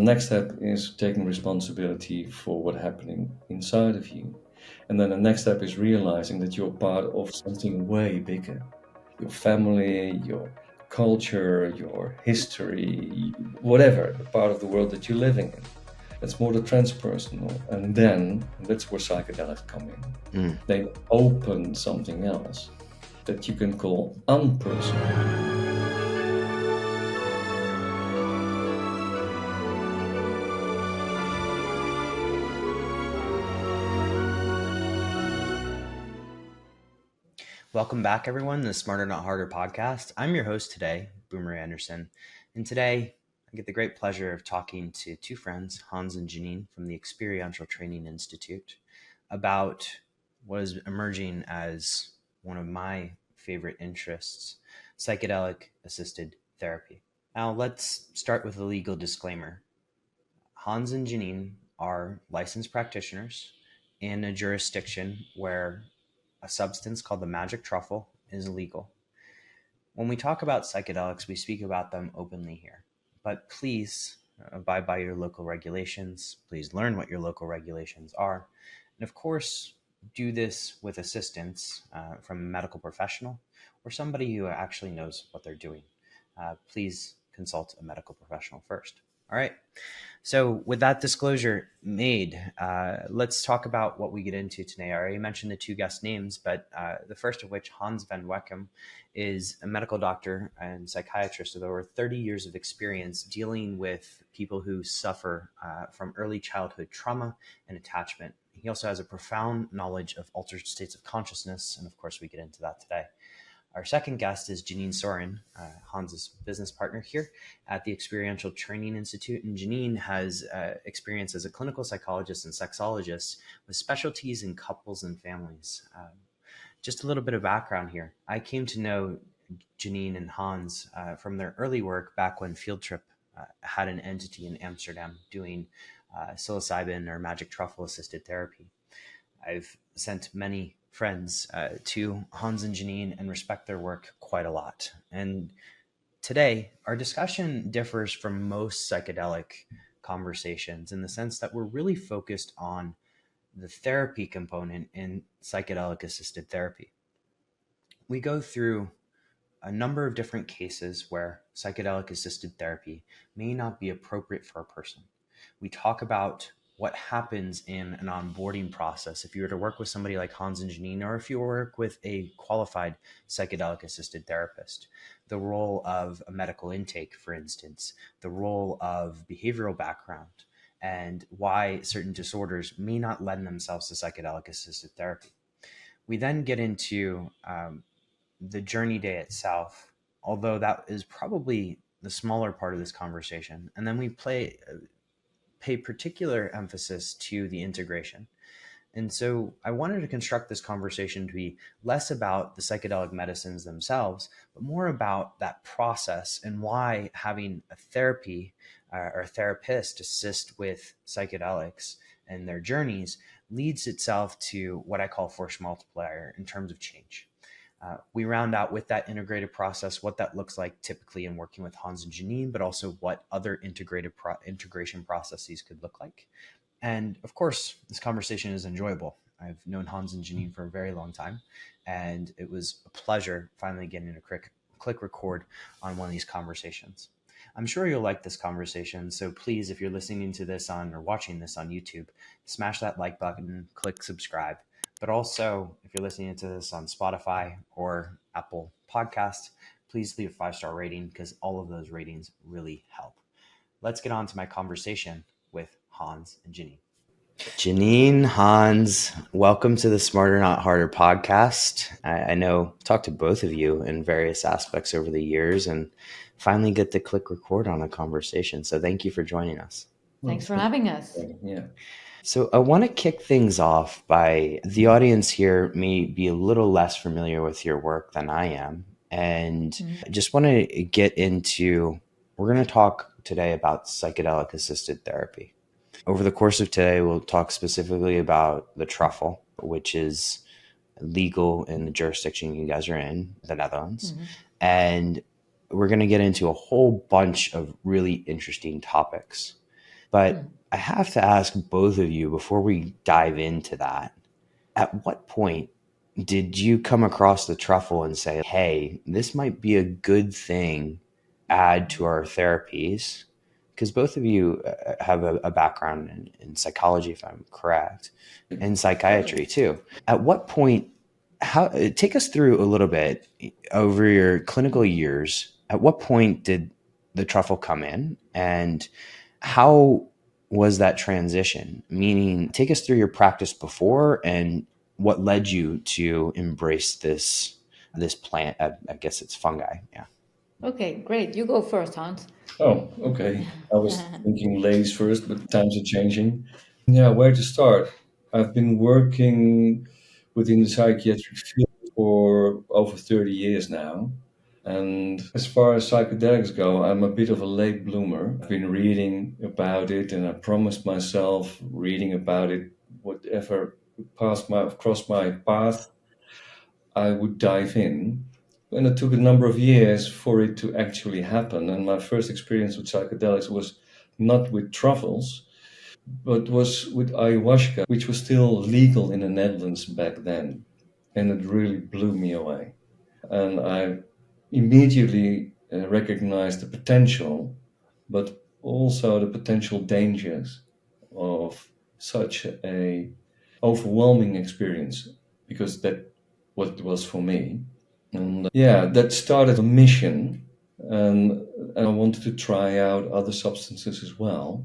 next step is taking responsibility for what's happening inside of you. And then the next step is realizing that you're part of something way bigger. Your family, your culture, your history, whatever, the part of the world that you're living in. That's more the transpersonal. And then that's where psychedelics come in. They open something else that you can call unpersonal. Welcome back, everyone, to the Smarter Not Harder podcast. I'm your host today, Boomer Anderson. And today, I get the great pleasure of talking to two friends, Hans and Janine, from the Experiential Training Institute, about what is emerging as one of my favorite interests, psychedelic-assisted therapy. Now, let's start with a legal disclaimer. Hans and Janine are licensed practitioners in a jurisdiction where a substance called the magic truffle is illegal. When we talk about psychedelics, we speak about them openly here. But please abide by your local regulations. Please learn what your local regulations are. And of course, do this with assistance from a medical professional or somebody who actually knows what they're doing. Please consult a medical professional first. All right. So with that disclosure made, let's talk about what we get into today. I already mentioned the two guest names, but the first of which, Hans van Wechem, is a medical doctor and psychiatrist with over 30 years of experience dealing with people who suffer from early childhood trauma and attachment. He also has a profound knowledge of altered states of consciousness, and of course we get into that today. Our second guest is Janine Souren, Hans's business partner here at the Experiential Training Institute. And Janine has experience as a clinical psychologist and sexologist with specialties in couples and families. Just a little bit of background here. I came to know Janine and Hans from their early work back when Field Trip had an entity in Amsterdam doing Psilocybin or magic truffle assisted therapy. I've sent many friends to Hans and Janine and respect their work quite a lot. And today, our discussion differs from most psychedelic conversations in the sense that we're really focused on the therapy component in psychedelic-assisted therapy. We go through a number of different cases where psychedelic-assisted therapy may not be appropriate for a person. We talk about what happens in an onboarding process if you were to work with somebody like Hans and Janine, or if you work with a qualified psychedelic-assisted therapist. The role of a medical intake, for instance, the role of behavioral background, and why certain disorders may not lend themselves to psychedelic-assisted therapy. We then get into the journey day itself, although that is probably the smaller part of this conversation. And then we pay particular emphasis to the integration. And so I wanted to construct this conversation to be less about the psychedelic medicines themselves, but more about that process and why having a therapy or a therapist assist with psychedelics and their journeys leads itself to what I call force multiplier in terms of change. We round out with that integrated process, what that looks like typically in working with Hans and Janine, but also what other integration processes could look like. And of course, this conversation is enjoyable. I've known Hans and Janine for a very long time, and it was a pleasure finally getting a click record on one of these conversations. I'm sure you'll like this conversation, so please, if you're listening to this or watching this on YouTube, smash that like button, click subscribe. But also, if you're listening to this on Spotify or Apple Podcasts, please leave a 5-star rating because all of those ratings really help. Let's get on to my conversation with Hans and Janine. Janine, Hans, welcome to the Smarter Not Harder podcast. I know I've talked to both of you in various aspects over the years and finally get to click record on a conversation. So thank you for joining us. Thanks for having us. Yeah. So I want to kick things off by the audience here may be a little less familiar with your work than I am. And I just want to get into, we're going to talk today about psychedelic-assisted therapy. Over the course of today, we'll talk specifically about the truffle, which is legal in the jurisdiction you guys are in, the Netherlands. And we're going to get into a whole bunch of really interesting topics. But I have to ask both of you before we dive into that, at what point did you come across the truffle and say, hey, this might be a good thing, add to our therapies? Because both of you have a background in psychology, if I'm correct, and psychiatry too. At what point, how take us through a little bit over your clinical years? At what point did the truffle come in, and how was that transition? Meaning, take us through your practice before and what led you to embrace this plant. I guess it's fungi. Yeah. Okay, great. You go first, Hans. Oh, okay. I was thinking ladies first, but times are changing. Yeah, where to start? I've been working within the psychiatric field for over 30 years now. And as far as psychedelics go, I'm a bit of a late bloomer. I've been reading about it, and I promised myself reading about it, whatever crossed my path, I would dive in. And it took a number of years for it to actually happen. And my first experience with psychedelics was not with truffles, but was with ayahuasca, which was still legal in the Netherlands back then. And it really blew me away. And I immediately recognized the potential, but also the potential dangers of such a overwhelming experience, because that what it was for me. And yeah, that started a mission, and, and I wanted to try out other substances as well.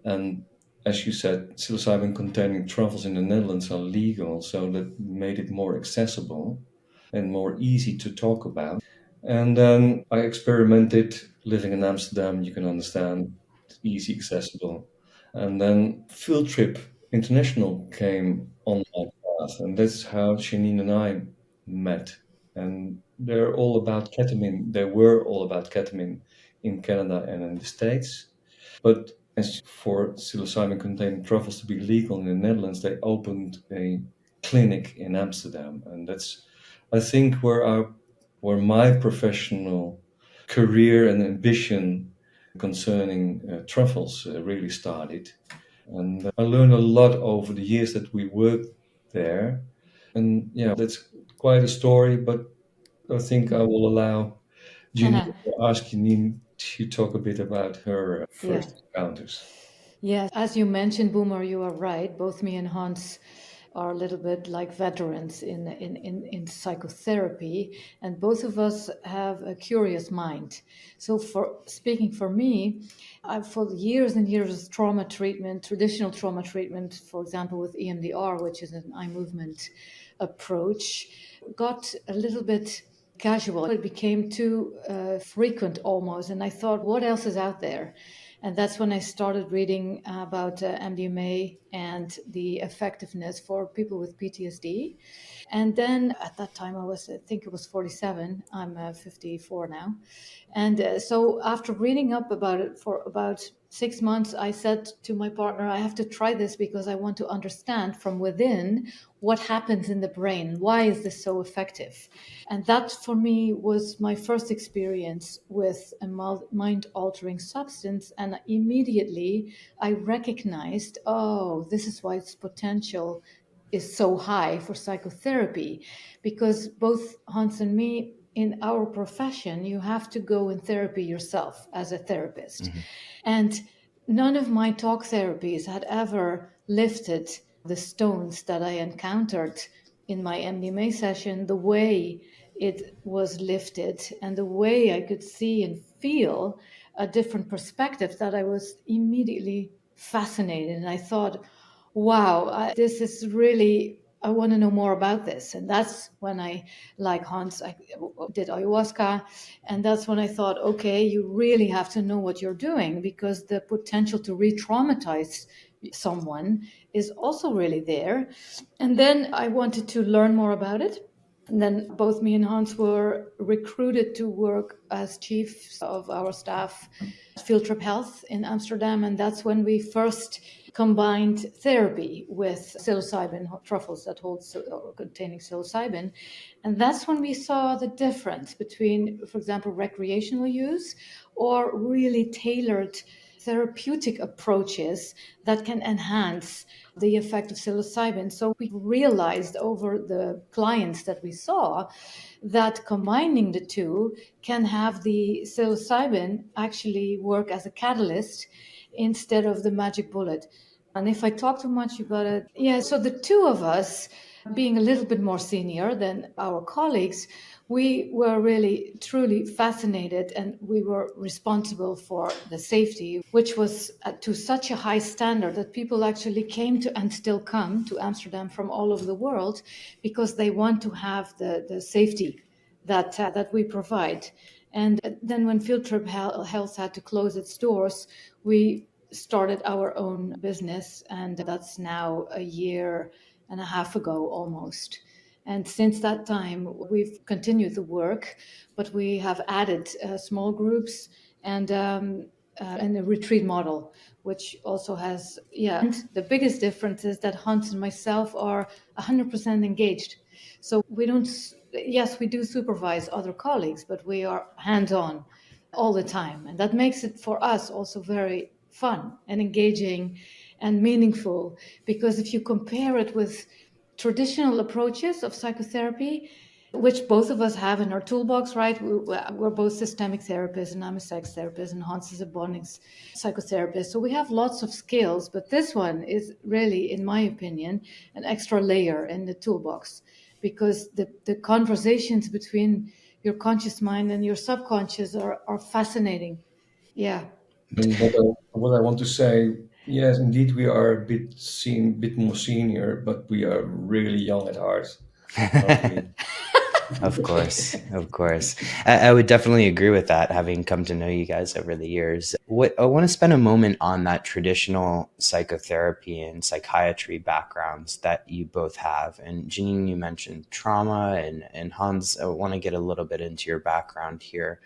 And as you said, psilocybin containing truffles in the Netherlands are legal, so that made it more accessible and more easy to talk about. And then I experimented living in Amsterdam, you can understand, it's easy, accessible. And then Field Trip International came on my path, and that's how Janine and I met. And they're all about ketamine. They were all about ketamine in Canada and in the States. But as for psilocybin containing truffles to be legal in the Netherlands, they opened a clinic in Amsterdam. And that's, I think, where my professional career and ambition concerning truffles really started. And I learned a lot over the years that we worked there. And yeah, that's quite a story, but I think I will allow Janine to ask Janine to talk a bit about her Yeah. first encounters. Yes, as you mentioned, Boomer, you are right. Both me and Hans are a little bit like veterans in psychotherapy, and both of us have a curious mind. So, for speaking for me, I've for years and years of trauma treatment, traditional trauma treatment, for example, with EMDR, which is an eye movement approach, got a little bit casual. It became too frequent almost, and I thought, what else is out there? And that's when I started reading about MDMA and the effectiveness for people with PTSD. And then at that time, I think it was 47. I'm 54 now. And so after reading up about it for about 6 months, I said to my partner, I have to try this because I want to understand from within what happens in the brain. Why is this so effective? And that for me was my first experience with a mind altering substance. And immediately I recognized, oh, this is why its potential is so high for psychotherapy, because both Hans and me, in our profession, you have to go in therapy yourself as a therapist. And none of my talk therapies had ever lifted the stones that I encountered in my MDMA session, the way it was lifted and the way I could see and feel a different perspective, that I was immediately fascinated. And I thought, wow, this is really, I want to know more about this. And that's when I, like Hans, I did ayahuasca. And that's when I thought, okay, you really have to know what you're doing, because the potential to re-traumatize someone is also really there. And then I wanted to learn more about it. And then both me and Hans were recruited to work as chiefs of our staff Field Trip Health in Amsterdam. And that's when we first combined therapy with psilocybin truffles that hold or containing psilocybin. And that's when we saw the difference between, for example, recreational use or really tailored therapeutic approaches that can enhance the effect of psilocybin. So we realized over the clients that we saw that combining the two can have the psilocybin actually work as a catalyst instead of the magic bullet. And if I talk too much, you gotta, yeah. So the two of us, being a little bit more senior than our colleagues, we were really truly fascinated, and we were responsible for the safety, which was to such a high standard that people actually came to and still come to Amsterdam from all over the world because they want to have the safety that we provide. And then when Field Trip Health had to close its doors, we started our own business, and that's now a year and a half ago almost. And since that time, we've continued the work, but we have added small groups and a retreat model, which also has, yeah. And the biggest difference is that Hans and myself are 100% engaged. So we don't, yes, we do supervise other colleagues, but we are hands-on all the time. And that makes it for us also very fun and engaging and meaningful, because if you compare it with traditional approaches of psychotherapy, which both of us have in our toolbox, right? We're both systemic therapists, and I'm a sex therapist, and Hans is a bonding psychotherapist. So we have lots of skills, but this one is really, in my opinion, an extra layer in the toolbox, because the conversations between your conscious mind and your subconscious are fascinating. Yeah. And what I want to say, yes, indeed, we are a bit more senior, but we are really young at heart, aren't we? Of course, of course. I would definitely agree with that, having come to know you guys over the years. What I want to spend a moment on that traditional psychotherapy and psychiatry backgrounds that you both have. And Janine, you mentioned trauma, and Hans, I want to get a little bit into your background here.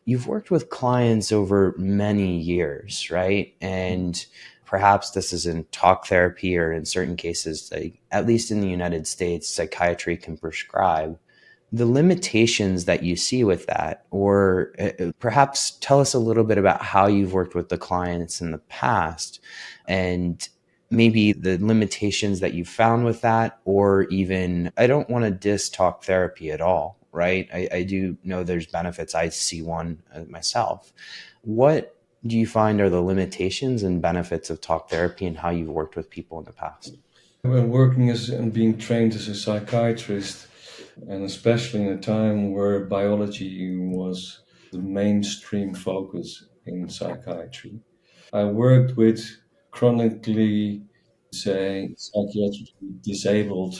You've worked with clients over many years, right? And perhaps this is in talk therapy, or in certain cases, like, at least in the United States, psychiatry can prescribe. The limitations that you see with that, or perhaps tell us a little bit about how you've worked with the clients in the past, and maybe the limitations that you found with that, or even, I don't want to diss talk therapy at all, right? I do know there's benefits. I see one myself. What do you find are the limitations and benefits of talk therapy, and how you've worked with people in the past? When working as and being trained as a psychiatrist, and especially in a time where biology was the mainstream focus in psychiatry, I worked with chronically, say, psychiatrically disabled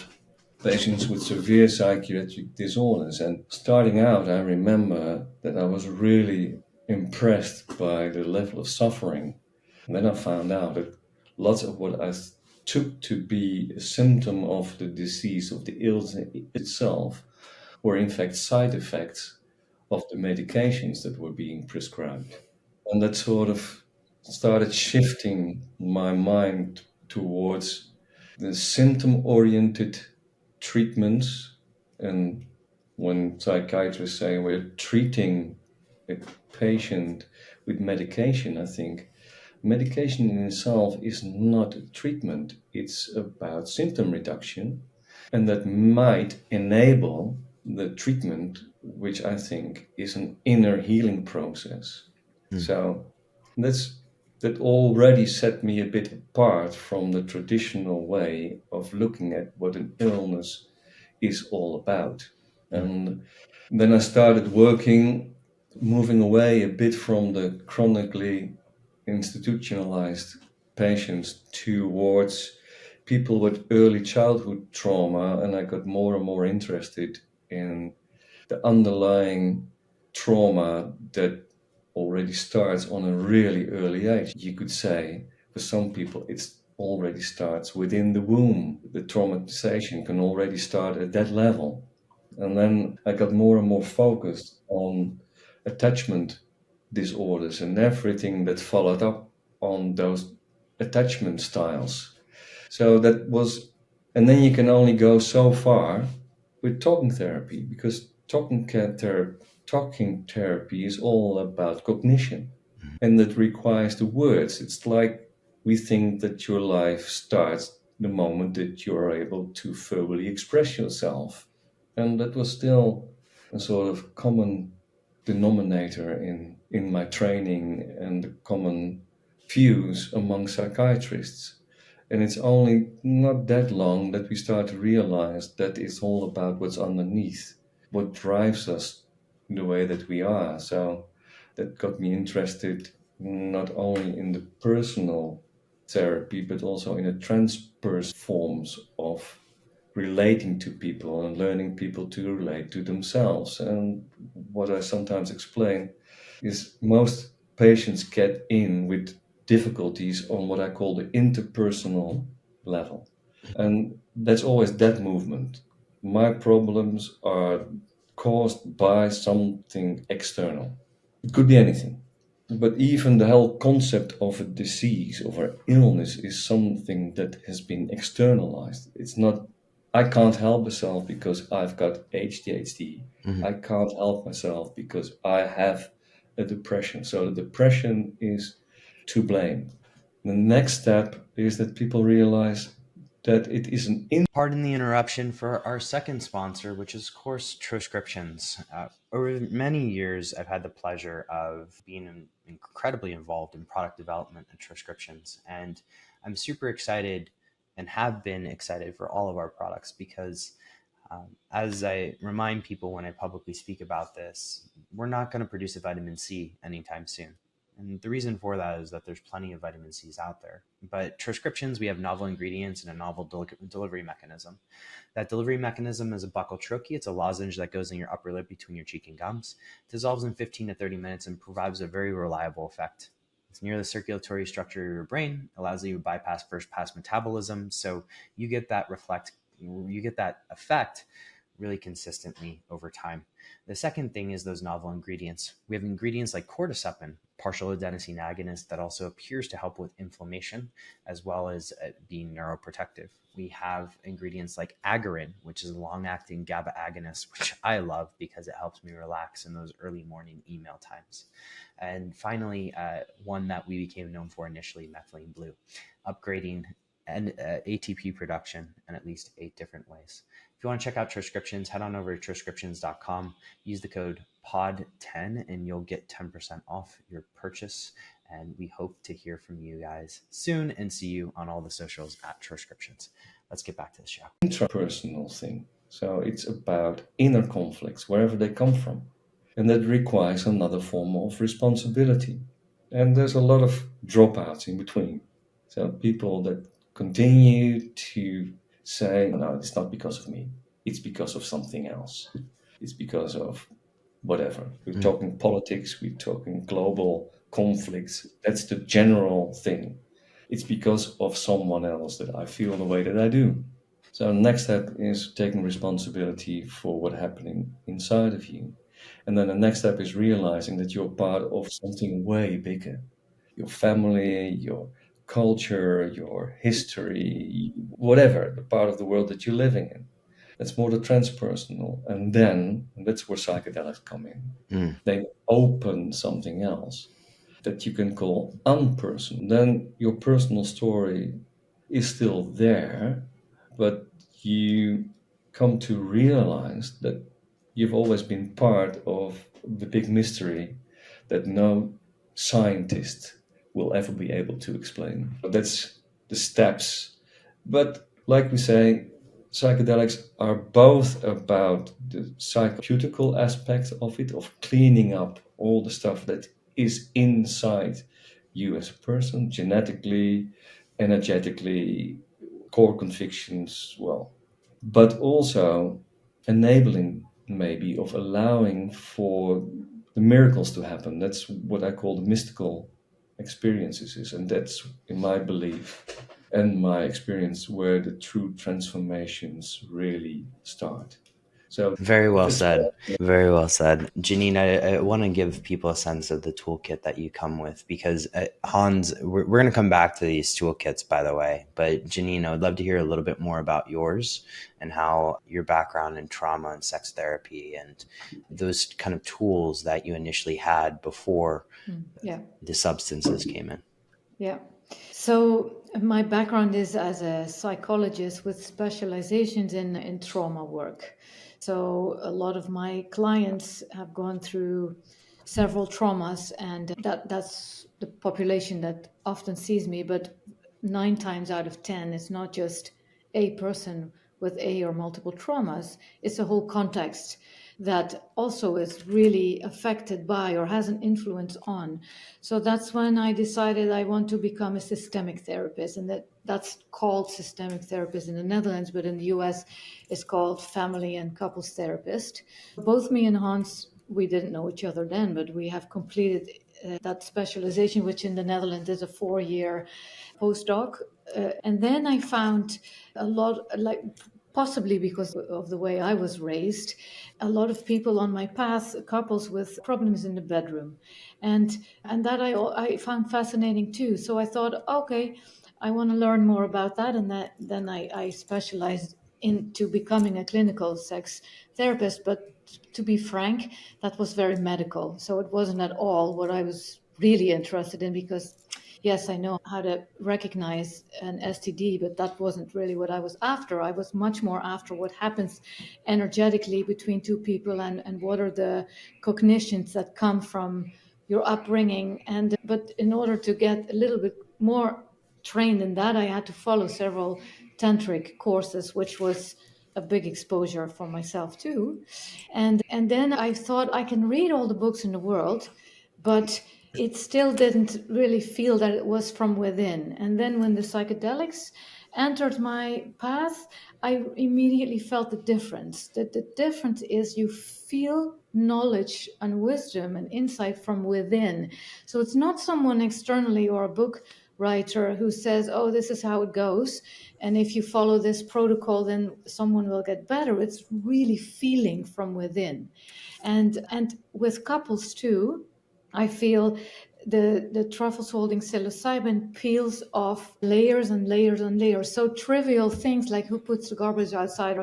patients with severe psychiatric disorders. And starting out, I remember that I was really impressed by the level of suffering. And then I found out that lots of what I took to be a symptom of the disease, of the illness itself, were in fact side effects of the medications that were being prescribed. And that sort of started shifting my mind towards the symptom oriented treatments. And when psychiatrists say we're treating a patient with medication, I think medication in itself is not a treatment, it's about symptom reduction, and that might enable the treatment, which I think is an inner healing process. So that's that already set me a bit apart from the traditional way of looking at what an illness is all about. And then I started moving away a bit from the chronically institutionalized patients towards people with early childhood trauma, and I got more and more interested in the underlying trauma that already starts on a really early age. You could say for some people it already starts within the womb. The traumatization can already start at that level. And then I got more and more focused on attachment disorders and everything that followed up on those attachment styles. So that was, and then you can only go so far with talking therapy, because talking therapy is all about cognition. And that requires the words. It's like we think that your life starts the moment that you're able to verbally express yourself. And that was still a sort of common denominator in my training and the common views among psychiatrists. And it's only not that long that we start to realize that it's all about what's underneath, what drives us the way that we are. So that got me interested not only in the personal therapy, but also in the transverse forms of relating to people and learning people to relate to themselves. And what I sometimes explain is most patients get in with difficulties on what I call the interpersonal level. And that's always that movement. My problems are caused by something external. It could be anything. But even the whole concept of a disease, of an illness, is something that has been externalized. It's not, I can't help myself because I've got ADHD. Mhm. I can't help myself because I have a depression. So the depression is to blame. The next step is that people realize that it is an Pardon the interruption for our second sponsor, which is, of course, Transcriptions. Over many years, I've had the pleasure of being incredibly involved in product development at Transcriptions. And I'm super excited and have been excited for all of our products because, as I remind people when I publicly speak about this, we're not going to produce a vitamin C anytime soon. And the reason for that is that there's plenty of vitamin C's out there. But Transcriptions, we have novel ingredients and a novel delivery mechanism. That delivery mechanism is a buccal troche. It's a lozenge that goes in your upper lip between your cheek and gums. It dissolves in 15 to 30 minutes and provides a very reliable effect. It's near the circulatory structure of your brain, allows you to bypass first pass metabolism. So you get that effect really consistently over time. The second thing is those novel ingredients. We have ingredients like cordycepin, partial adenosine agonist, that also appears to help with inflammation as well as being neuroprotective. We have ingredients like agarin, which is a long-acting GABA agonist, which I love because it helps me relax in those early morning email times. And finally, one that we became known for initially, methylene blue, upgrading and ATP production in at least 8 different ways. If you want to check out Transcriptions, head on over to transcriptions.com. Use the code POD10 and you'll get 10% off your purchase. And we hope to hear from you guys soon and see you on all the socials at Transcriptions. Let's get back to the show. intrapersonal thing. So it's about inner conflicts, wherever they come from. And that requires another form of responsibility. And there's a lot of dropouts in between. So people that continue to say, no, it's not because of me. It's because of something else. It's because of whatever. We're talking politics, we're talking global conflicts. That's the general thing. It's because of someone else that I feel the way that I do. So the next step is taking responsibility for what's happening inside of you. And then the next step is realizing that you're part of something way bigger. Your family, your culture, your history, whatever, the part of the world that you're living in. That's more the transpersonal. And then, and that's where psychedelics come in. They open something else that you can call unpersonal. Then your personal story is still there, but you come to realize that you've always been part of the big mystery that no scientist will ever be able to explain. That's the steps. But like we say, psychedelics are both about the psychoceutical aspect of it, of cleaning up all the stuff that is inside you as a person, genetically, energetically, core convictions, well, but also enabling, maybe, of allowing for the miracles to happen. That's what I call the mystical experiences, and that's, in my belief and my experience, where the true transformations really start. So Very if well it's said. Very well said. Janine, I want to give people a sense of the toolkit that you come with because Hans, we're going to come back to these toolkits, by the way. But Janine, I would love to hear a little bit more about yours and how your background in trauma and sex therapy and those kind of tools that you initially had before Yeah. the substances came in. Yeah. So my background is as a psychologist with specializations in trauma work. So a lot of my clients have gone through several traumas, and that's the population that often sees me. But 9 times out of 10, it's not just a person with a or multiple traumas, it's a whole context that also is really affected by or has an influence on. So that's when I decided I want to become a systemic therapist, and that's called systemic therapist in the Netherlands, but in the US it's called family and couples therapist. Both me and Hans, we didn't know each other then, but we have completed that specialization, which in the Netherlands is a 4-year postdoc. And then I found a lot, like possibly because of the way I was raised, a lot of people on my path, couples with problems in the bedroom, and that I found fascinating too. So I thought, okay, I want to learn more about that, and then I specialized into becoming a clinical sex therapist. But to be frank, that was very medical, so it wasn't at all what I was really interested in because yes, I know how to recognize an STD, but that wasn't really what I was after. I was much more after what happens energetically between two people and what are the cognitions that come from your upbringing. But in order to get a little bit more trained in that, I had to follow several tantric courses, which was a big exposure for myself too. And then I thought I can read all the books in the world, but it still didn't really feel that it was from within. And then when the psychedelics entered my path, I immediately felt the difference. That the difference is you feel knowledge and wisdom and insight from within. So it's not someone externally or a book writer who says, oh, this is how it goes, and if you follow this protocol then someone will get better. It's really feeling from within. And with couples too, I feel the truffles holding psilocybin peels off layers and layers and layers. So trivial things like who puts the garbage outside,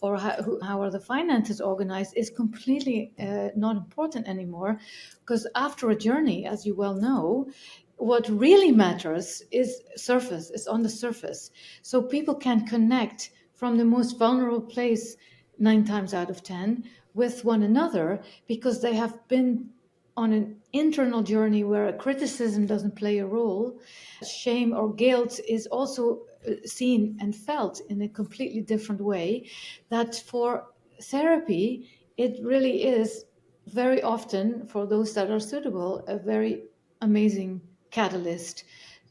or how are the finances organized is completely not important anymore. Because after a journey, as you well know, what really matters is on the surface. So people can connect from the most vulnerable place 9 times out of 10 with one another because they have been on an internal journey where criticism doesn't play a role. Shame or guilt is also seen and felt in a completely different way. That for therapy, it really is very often, for those that are suitable, a very amazing catalyst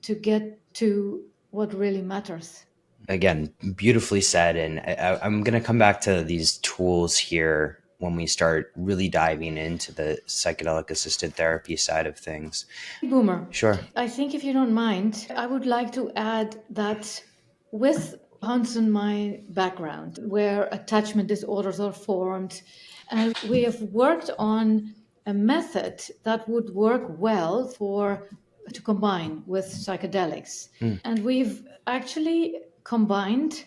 to get to what really matters. Again, beautifully said. And I'm going to come back to these tools here when we start really diving into the psychedelic assisted therapy side of things. Boomer, Sure. I think if you don't mind, I would like to add that with Hans and my background, where attachment disorders are formed, and we have worked on a method that would work well to combine with psychedelics. And we've actually combined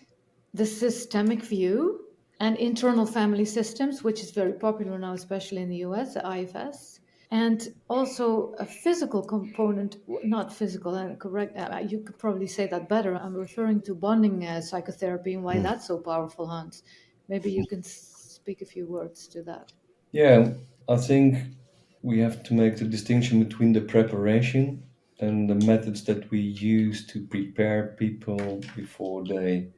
the systemic view and internal family systems, which is very popular now, especially in the US, the IFS, and also a physical component, not physical, and correct, you could probably say that better. I'm referring to bonding psychotherapy and why that's so powerful, Hans. Maybe you can speak a few words to that. Yeah, I think we have to make the distinction between the preparation and the methods that we use to prepare people before they.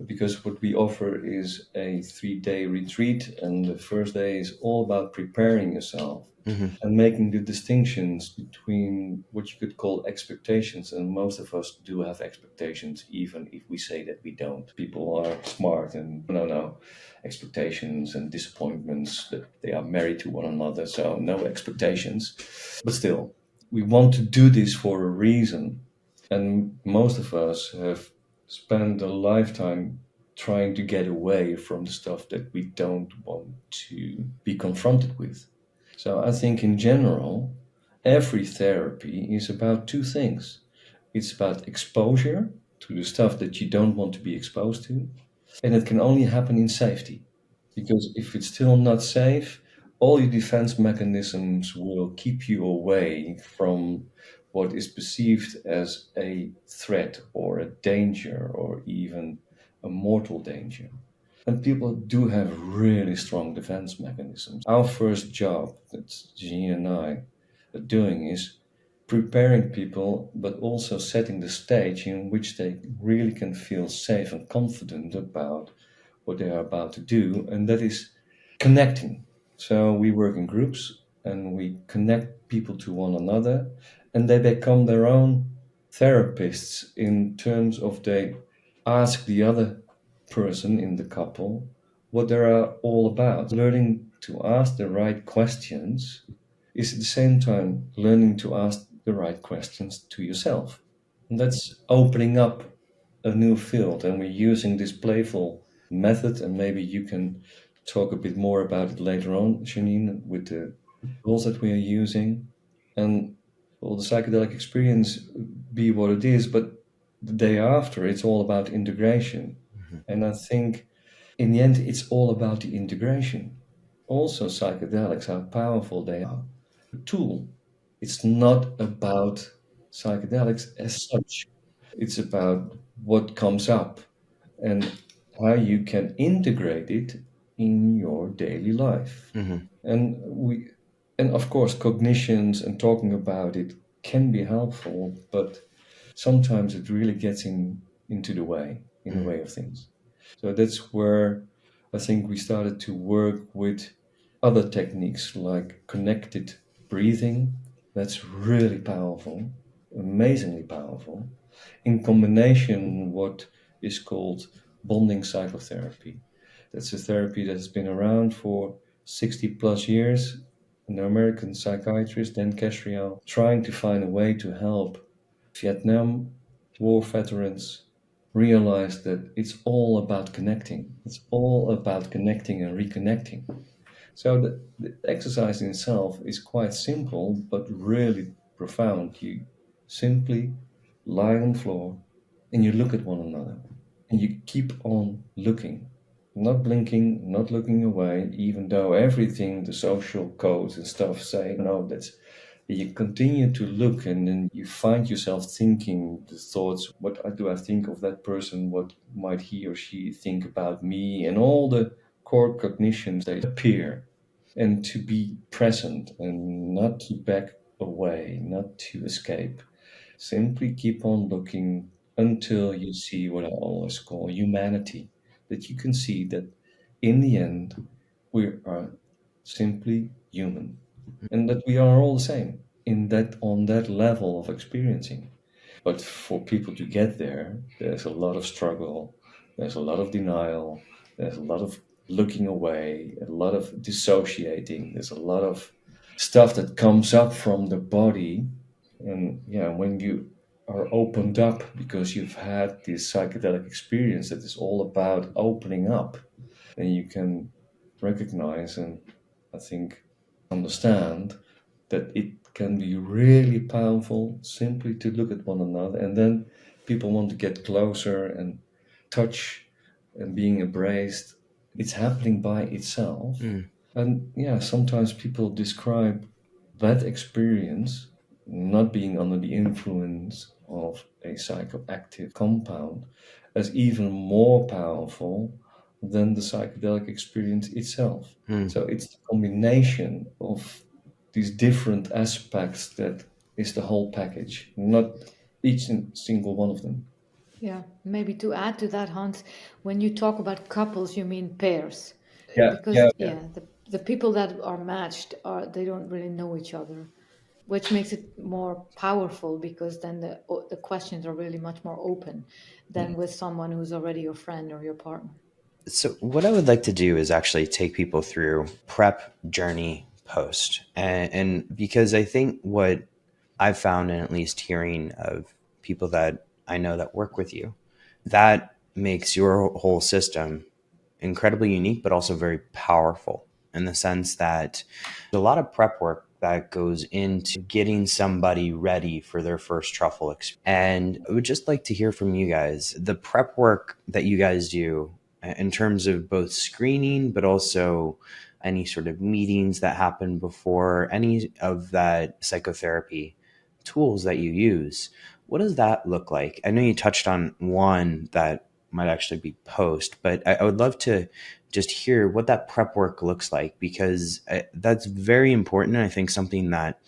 Because what we offer is a 3-day retreat, and the first day is all about preparing yourself and making the distinctions between what you could call expectations. And most of us do have expectations, even if we say that we don't. People are smart and no expectations and disappointments that they are married to one another, so no expectations. But still, we want to do this for a reason. And most of us have spent a lifetime trying to get away from the stuff that we don't want to be confronted with. So I think in general, every therapy is about two things. It's about exposure to the stuff that you don't want to be exposed to, and it can only happen in safety. Because if it's still not safe, all your defense mechanisms will keep you away from what is perceived as a threat or a danger or even a mortal danger. And people do have really strong defense mechanisms. Our first job that Janine and I are doing is preparing people, but also setting the stage in which they really can feel safe and confident about what they are about to do, and that is connecting. So we work in groups and we connect people to one another, and they become their own therapists in terms of they ask the other person in the couple what they are all about. Learning to ask the right questions is at the same time learning to ask the right questions to yourself. And that's opening up a new field. And we're using this playful method, and maybe you can talk a bit more about it later on, Janine, with the tools that we are using. And will the psychedelic experience be what it is, but the day after, it's all about integration. And I think in the end, it's all about the integration. Also, psychedelics, how powerful they are. A tool. It's not about psychedelics as such. It's about what comes up and how you can integrate it in your daily life. And we, and of course, cognitions and talking about it can be helpful, but sometimes it really gets into the way, in the way of things. So that's where I think we started to work with other techniques like connected breathing. That's really powerful, amazingly powerful, in combination what is called bonding psychotherapy. That's a therapy that has been around for 60 plus years. An American psychiatrist, Dan Kesriel, trying to find a way to help Vietnam War veterans realize that it's all about connecting. It's all about connecting and reconnecting. So the exercise in itself is quite simple, but really profound. You simply lie on the floor and you look at one another and you keep on looking, not blinking, not looking away, even though everything, the social codes and stuff say, no, that's, you continue to look and then you find yourself thinking the thoughts, what do I think of that person? What might he or she think about me? And all the core cognitions, they appear. And to be present and not to back away, not to escape. Simply keep on looking until you see what I always call humanity. That you can see that in the end, we are simply human. And that we are all the same in that on that level of experiencing. But for people to get there, there's a lot of struggle, there's a lot of denial, there's a lot of looking away, a lot of dissociating, there's a lot of stuff that comes up from the body. And yeah, when you are opened up because you've had this psychedelic experience that is all about opening up, then you can recognize and I think understand that it can be really powerful simply to look at one another. And then people want to get closer and touch and being embraced. It's happening by itself. And yeah, sometimes people describe that experience, not being under the influence of a psychoactive compound, as even more powerful than the psychedelic experience itself. So it's the combination of these different aspects that is the whole package, not each and single one of them. Yeah, maybe to add to that, Hans, when you talk about couples, you mean pairs. Yeah, Because, yeah, yeah. yeah, the people that are matched are they don't really know each other, which makes it more powerful because then the questions are really much more open than with someone who's already your friend or your partner. So, what I would like to do is actually take people through prep, journey, post. And because I think what I've found, and at least hearing of people that I know that work with you, that makes your whole system incredibly unique, but also very powerful in the sense that there's a lot of prep work that goes into getting somebody ready for their first truffle experience. And I would just like to hear from you guys the prep work that you guys do in terms of both screening, but also any sort of meetings that happen before any of that psychotherapy tools that you use. What does that look like? I know you touched on one that might actually be post, but I would love to just hear what that prep work looks like, because that's very important. And I think something that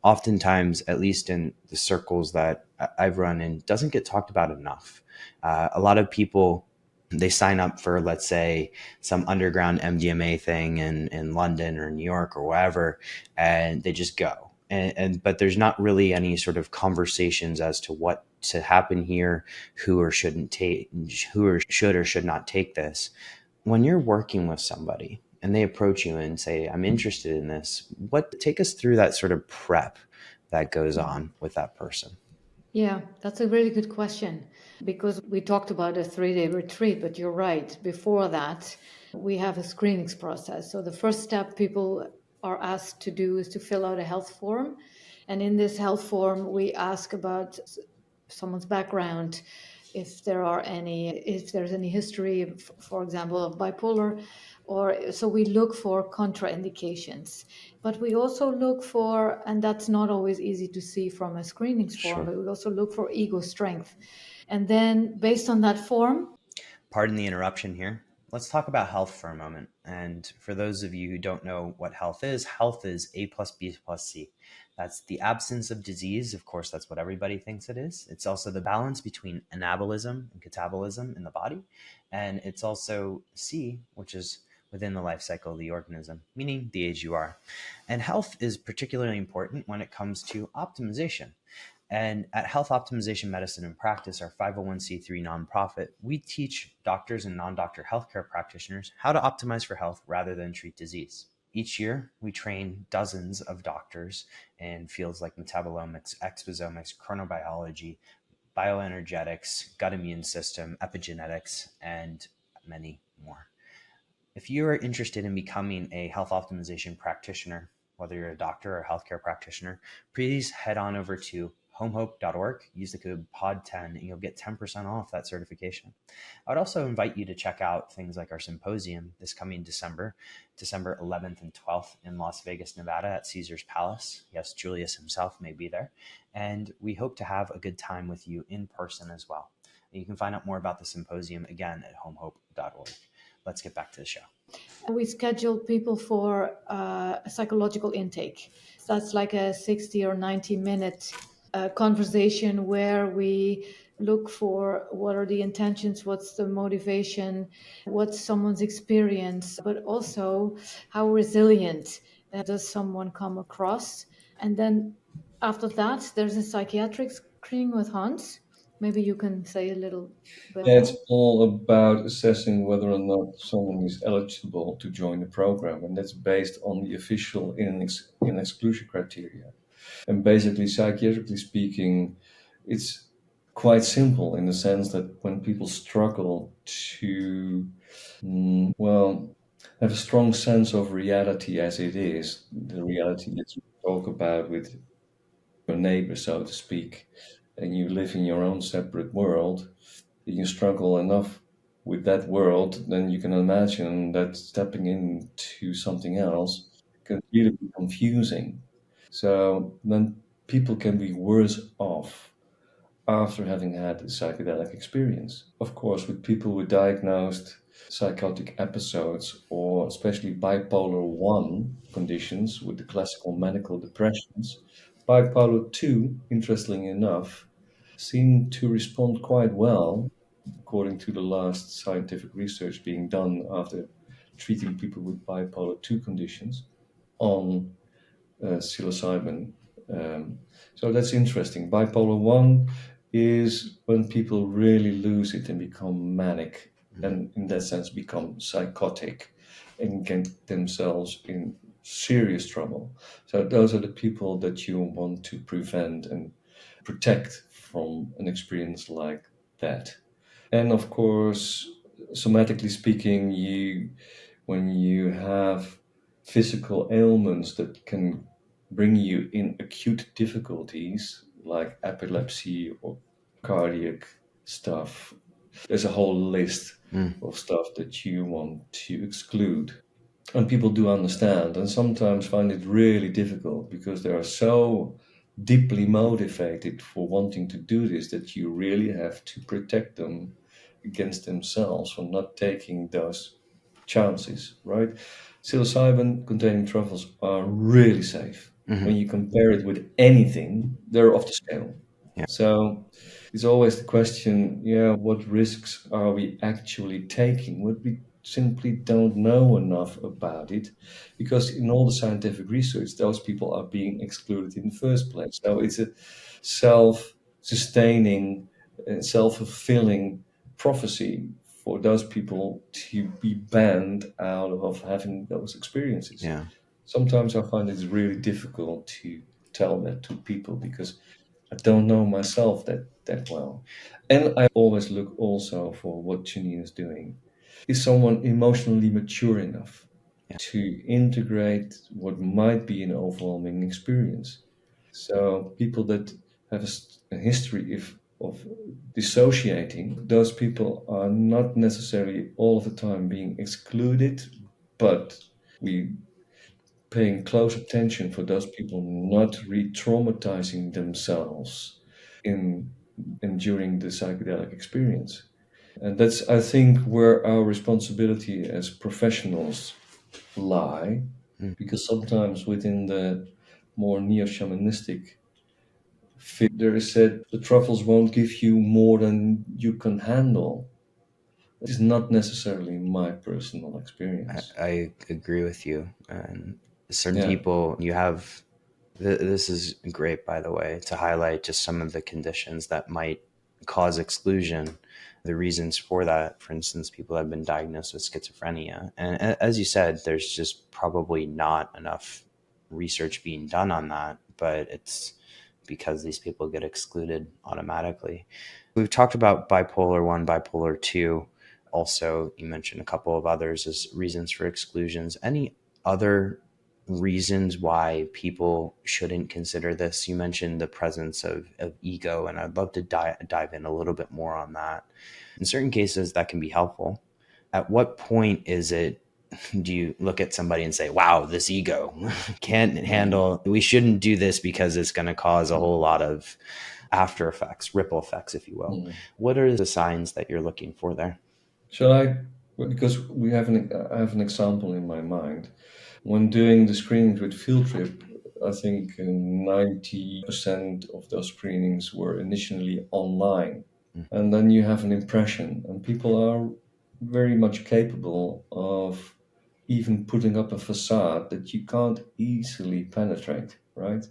oftentimes, at least in the circles that I've run in, doesn't get talked about enough. A lot of people, they sign up for, let's say, some underground MDMA thing in London or New York or wherever, and they just go. But there's not really any sort of conversations as to what to happen here, who or shouldn't take, who or should or should not take this. When you're working with somebody and they approach you and say, I'm interested in this, take us through that sort of prep that goes on with that person. Yeah, that's a really good question, because we talked about a 3-day retreat, but you're right. Before that, we have a screenings process. So the first step people are asked to do is to fill out a health form. And in this health form, we ask about someone's background, if there's any history, for example, of bipolar, or so we look for contraindications. But we also look for, and that's not always easy to see from a screenings form, Sure. but we also look for ego strength. And then based on that form, Pardon the interruption here. Let's talk about health for a moment. And for those of you who don't know what health is A plus B plus C. That's the absence of disease. Of course, that's what everybody thinks it is. It's also the balance between anabolism and catabolism in the body. And it's also C, which is within the life cycle of the organism, meaning the age you are. And health is particularly important when it comes to optimization. And at Health Optimization Medicine and Practice, our 501c3 nonprofit, we teach doctors and non-doctor healthcare practitioners how to optimize for health rather than treat disease. Each year, we train dozens of doctors in fields like metabolomics, exposomics, chronobiology, bioenergetics, gut immune system, epigenetics, and many more. If you are interested in becoming a health optimization practitioner, whether you're a doctor or a healthcare practitioner, please head on over to homehope.org, use the code POD10, and you'll get 10% off that certification. I would also invite you to check out things like our symposium this coming December 11th and 12th in Las Vegas, Nevada at Caesar's Palace. Yes, Julius himself may be there. And we hope to have a good time with you in person as well. And you can find out more about the symposium again at homehope.org. Let's get back to the show. we schedule people for a psychological intake. That's like a 60 or 90-minute conversation where we look for what are the intentions, what's the motivation, what's someone's experience, but also how resilient does someone come across. And then after that, there's a psychiatric screening with Hans. Maybe you can say a little bit Yeah, more. it's all about assessing whether or not someone is eligible to join the program, and that's based on the official in exclusion criteria. And basically, psychiatrically speaking, it's quite simple in the sense that when people struggle to, well, have a strong sense of reality as it is, the reality that you talk about with your neighbor, so to speak, and you live in your own separate world, you struggle enough with that world, then you can imagine that stepping into something else can really be confusing. So then people can be worse off after having had a psychedelic experience. Of course, with people with diagnosed psychotic episodes or especially bipolar 1 conditions with the classical medical depressions, bipolar 2, interestingly enough, seem to respond quite well, according to the last scientific research being done after treating people with bipolar 2 conditions on psilocybin. Um, so that's interesting. Bipolar 1 is when people really lose it and become manic, and in that sense become psychotic and get themselves in serious trouble. So those are the people that you want to prevent and protect from an experience like that. And of course, somatically speaking, when you have physical ailments that can bring you in acute difficulties, like epilepsy or cardiac stuff, there's a whole list of stuff that you want to exclude. And people do understand and sometimes find it really difficult because they are so deeply motivated for wanting to do this that you really have to protect them against themselves from not taking those chances, right? Psilocybin containing truffles are really safe. When you compare it with anything, they're off the scale. Yeah. So it's always the question, yeah, what risks are we actually taking? What we simply don't know enough about it, because in all the scientific research, those people are being excluded in the first place. So it's a self-sustaining, self-fulfilling prophecy for those people to be banned out of having those experiences. Yeah. Sometimes I find it's really difficult to tell that to people because I don't know myself that well. And I always look also for what Janine is doing. Is someone emotionally mature enough to integrate what might be an overwhelming experience? So people that have a history of dissociating, those people are not necessarily all of the time being excluded, but we paying close attention for those people not re-traumatizing themselves in and during the psychedelic experience. And that's, I think, where our responsibility as professionals lie, because sometimes within the more neo-shamanistic field, there is said the truffles won't give you more than you can handle. That is not necessarily my personal experience. I agree with you. And certain Yeah. people, you have, this is great, by the way, to highlight just some of the conditions that might cause exclusion, the reasons for that. For instance, people have been diagnosed with schizophrenia. And as you said, there's just probably not enough research being done on that, but it's because these people get excluded automatically. We've talked about bipolar 1, bipolar 2. Also, you mentioned a couple of others as reasons for exclusions. Any other reasons why people shouldn't consider this? You mentioned the presence of ego, and I'd love to dive in a little bit more on that. In certain cases, that can be helpful. At what point is it, do you look at somebody and say, wow, this ego can't handle, we shouldn't do this because it's going to cause a whole lot of after effects, ripple effects, if you will? What are the signs that you're looking for there? Shall I? Because I have an example in my mind. When doing the screenings with Field Trip, I think 90% of those screenings were initially online. And then you have an impression, and people are very much capable of even putting up a facade that you can't easily penetrate, right?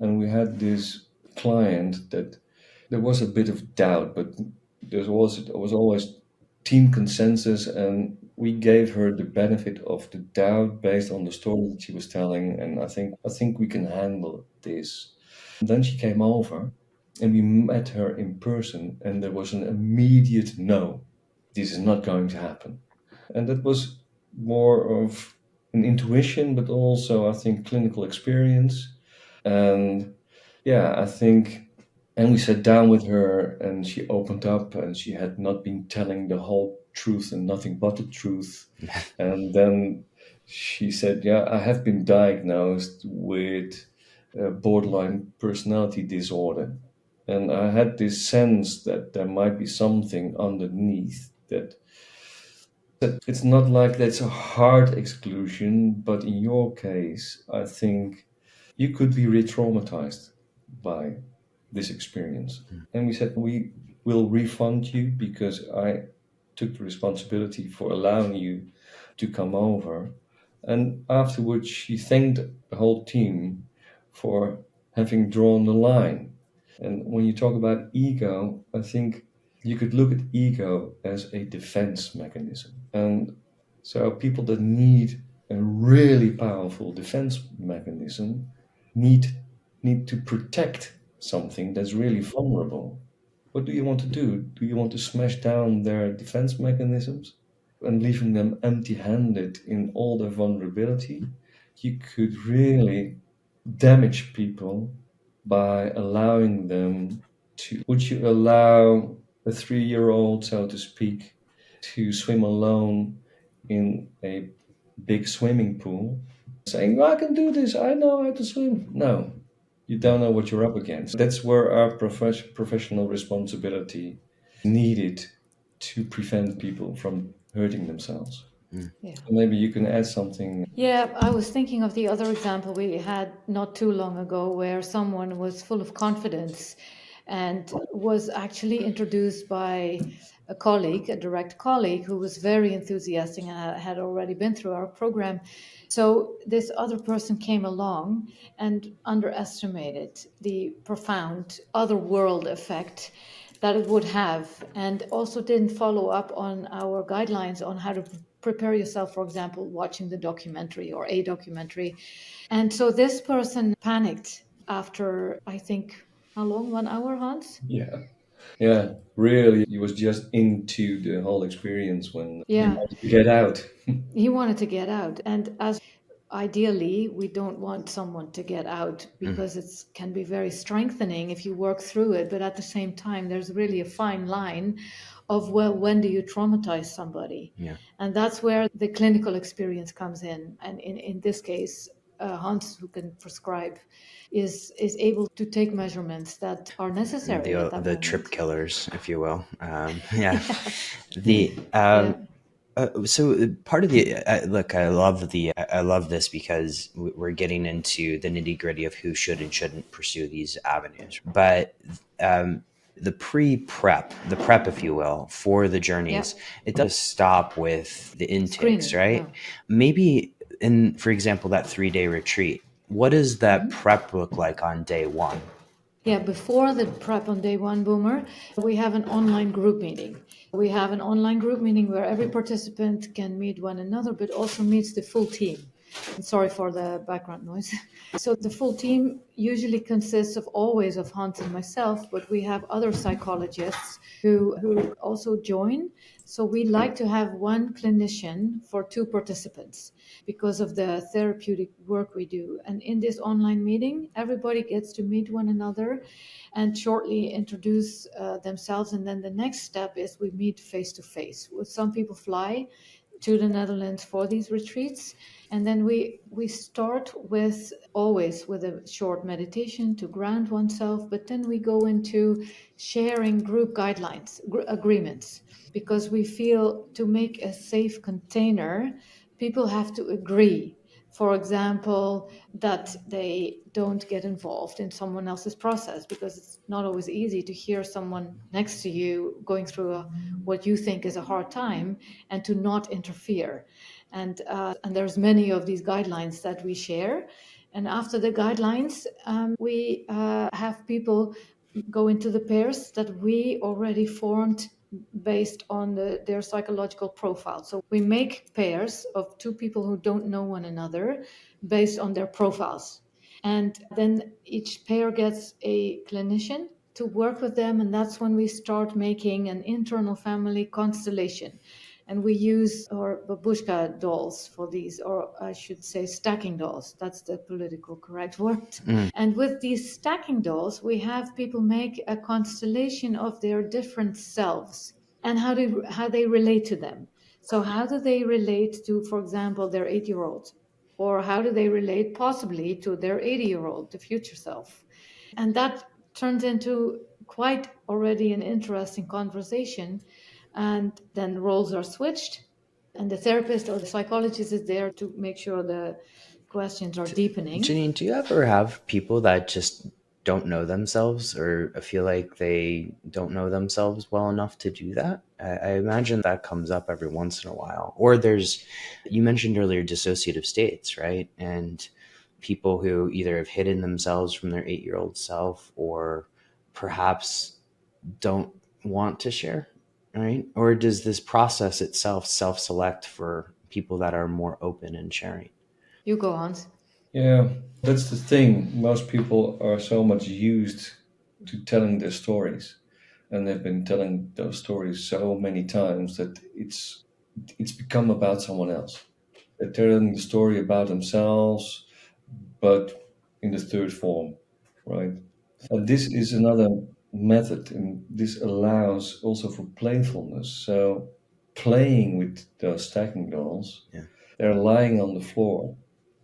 And we had this client that there was a bit of doubt, but there was always team consensus, and we gave her the benefit of the doubt based on the story that she was telling, and I think we can handle this. And then she came over, and we met her in person, and there was an immediate no. This is not going to happen, and that was more of an intuition, but also I think clinical experience, and yeah, I think. And we sat down with her and she opened up and she had not been telling the whole truth and nothing but the truth. And then she said, yeah, I have been diagnosed with borderline personality disorder. And I had this sense that there might be something underneath that it's not like that's a hard exclusion, but in your case, I think you could be re-traumatized by this experience. And we said, we will refund you because I took the responsibility for allowing you to come over. And afterwards, she thanked the whole team for having drawn the line. And when you talk about ego, I think you could look at ego as a defense mechanism. And so people that need a really powerful defense mechanism need to protect something that's really vulnerable. What do you want to do? Do you want to smash down their defense mechanisms and leaving them empty-handed in all their vulnerability? You could really damage people by allowing them to. Would you allow a 3-year-old, so to speak, to swim alone in a big swimming pool, saying, "I can do this, I know how to swim"? No, you don't know what you're up against. That's where our professional responsibility needed to prevent people from hurting themselves. Yeah. Maybe you can add something. Yeah, I was thinking of the other example we had not too long ago where someone was full of confidence and was actually introduced by a colleague, a direct colleague who was very enthusiastic and had already been through our program. So this other person came along and underestimated the profound other world effect that it would have, and also didn't follow up on our guidelines on how to prepare yourself, for example, watching the documentary or a documentary. And so this person panicked after, I think, how long? 1 hour, Hans? Yeah, really, he was just into the whole experience when he Yeah, wanted to get out. he wanted to get out. And as ideally, we don't want someone to get out because it can be very strengthening if you work through it. But at the same time, there's really a fine line of, well, when do you traumatize somebody? Yeah. And that's where the clinical experience comes in. And in this case, Hans, who can prescribe, is able to take measurements that are necessary at that The moment. trip killers, if you will. Yeah. Yeah. So part of the look, I love this because we're getting into the nitty gritty of who should and shouldn't pursue these avenues. But the prep, if you will, for the journeys, it does stop with the intakes, Screening, right? Maybe for example, that 3-day retreat. What does that prep look like on day one? Yeah, before the prep on day one, Boomer, we have an online group meeting. We have an online group meeting where every participant can meet one another, but also meets the full team. And sorry for the background noise. So the full team usually consists of always of Hans and myself, but we have other psychologists who also join. So we like to have one clinician for 2 participants because of the therapeutic work we do. And in this online meeting, everybody gets to meet one another and shortly introduce themselves. And then the next step is we meet face to face. Some people fly to the Netherlands for these retreats. And then we start with always with a short meditation to ground oneself, but then we go into sharing group guidelines, agreements, because we feel to make a safe container, people have to agree. For example, that they don't get involved in someone else's process, because it's not always easy to hear someone next to you going through what you think is a hard time and to not interfere. And there's many of these guidelines that we share. And after the guidelines, we have people go into the pairs that we already formed based on their psychological profile. So we make pairs of 2 people who don't know one another based on their profiles. And then each pair gets a clinician to work with them. And that's when we start making an internal family constellation. And we use our babushka dolls for these, or I should say stacking dolls. That's the political correct word. And with these stacking dolls, we have people make a constellation of their different selves and how they relate to them. So how do they relate to, for example, their 8-year-old? Or how do they relate possibly to their 80-year-old, the future self? And that turns into quite already an interesting conversation. And then roles are switched, and the therapist or the psychologist is there to make sure the questions are deepening. Janine, do you ever have people that just don't know themselves or feel like they don't know themselves well enough to do that? I imagine that comes up every once in a while. Or you mentioned earlier, dissociative states, right? And people who either have hidden themselves from their 8-year-old self or perhaps don't want to share, right? Or does this process itself self-select for people that are more open and sharing? You go, Hans. Yeah, that's the thing. Most people are so much used to telling their stories. And they've been telling those stories so many times that it's become about someone else. They're telling the story about themselves, but in the third form, right? And this is another method, and this allows also for playfulness. So playing with those stacking dolls, Yeah. they're lying on the floor,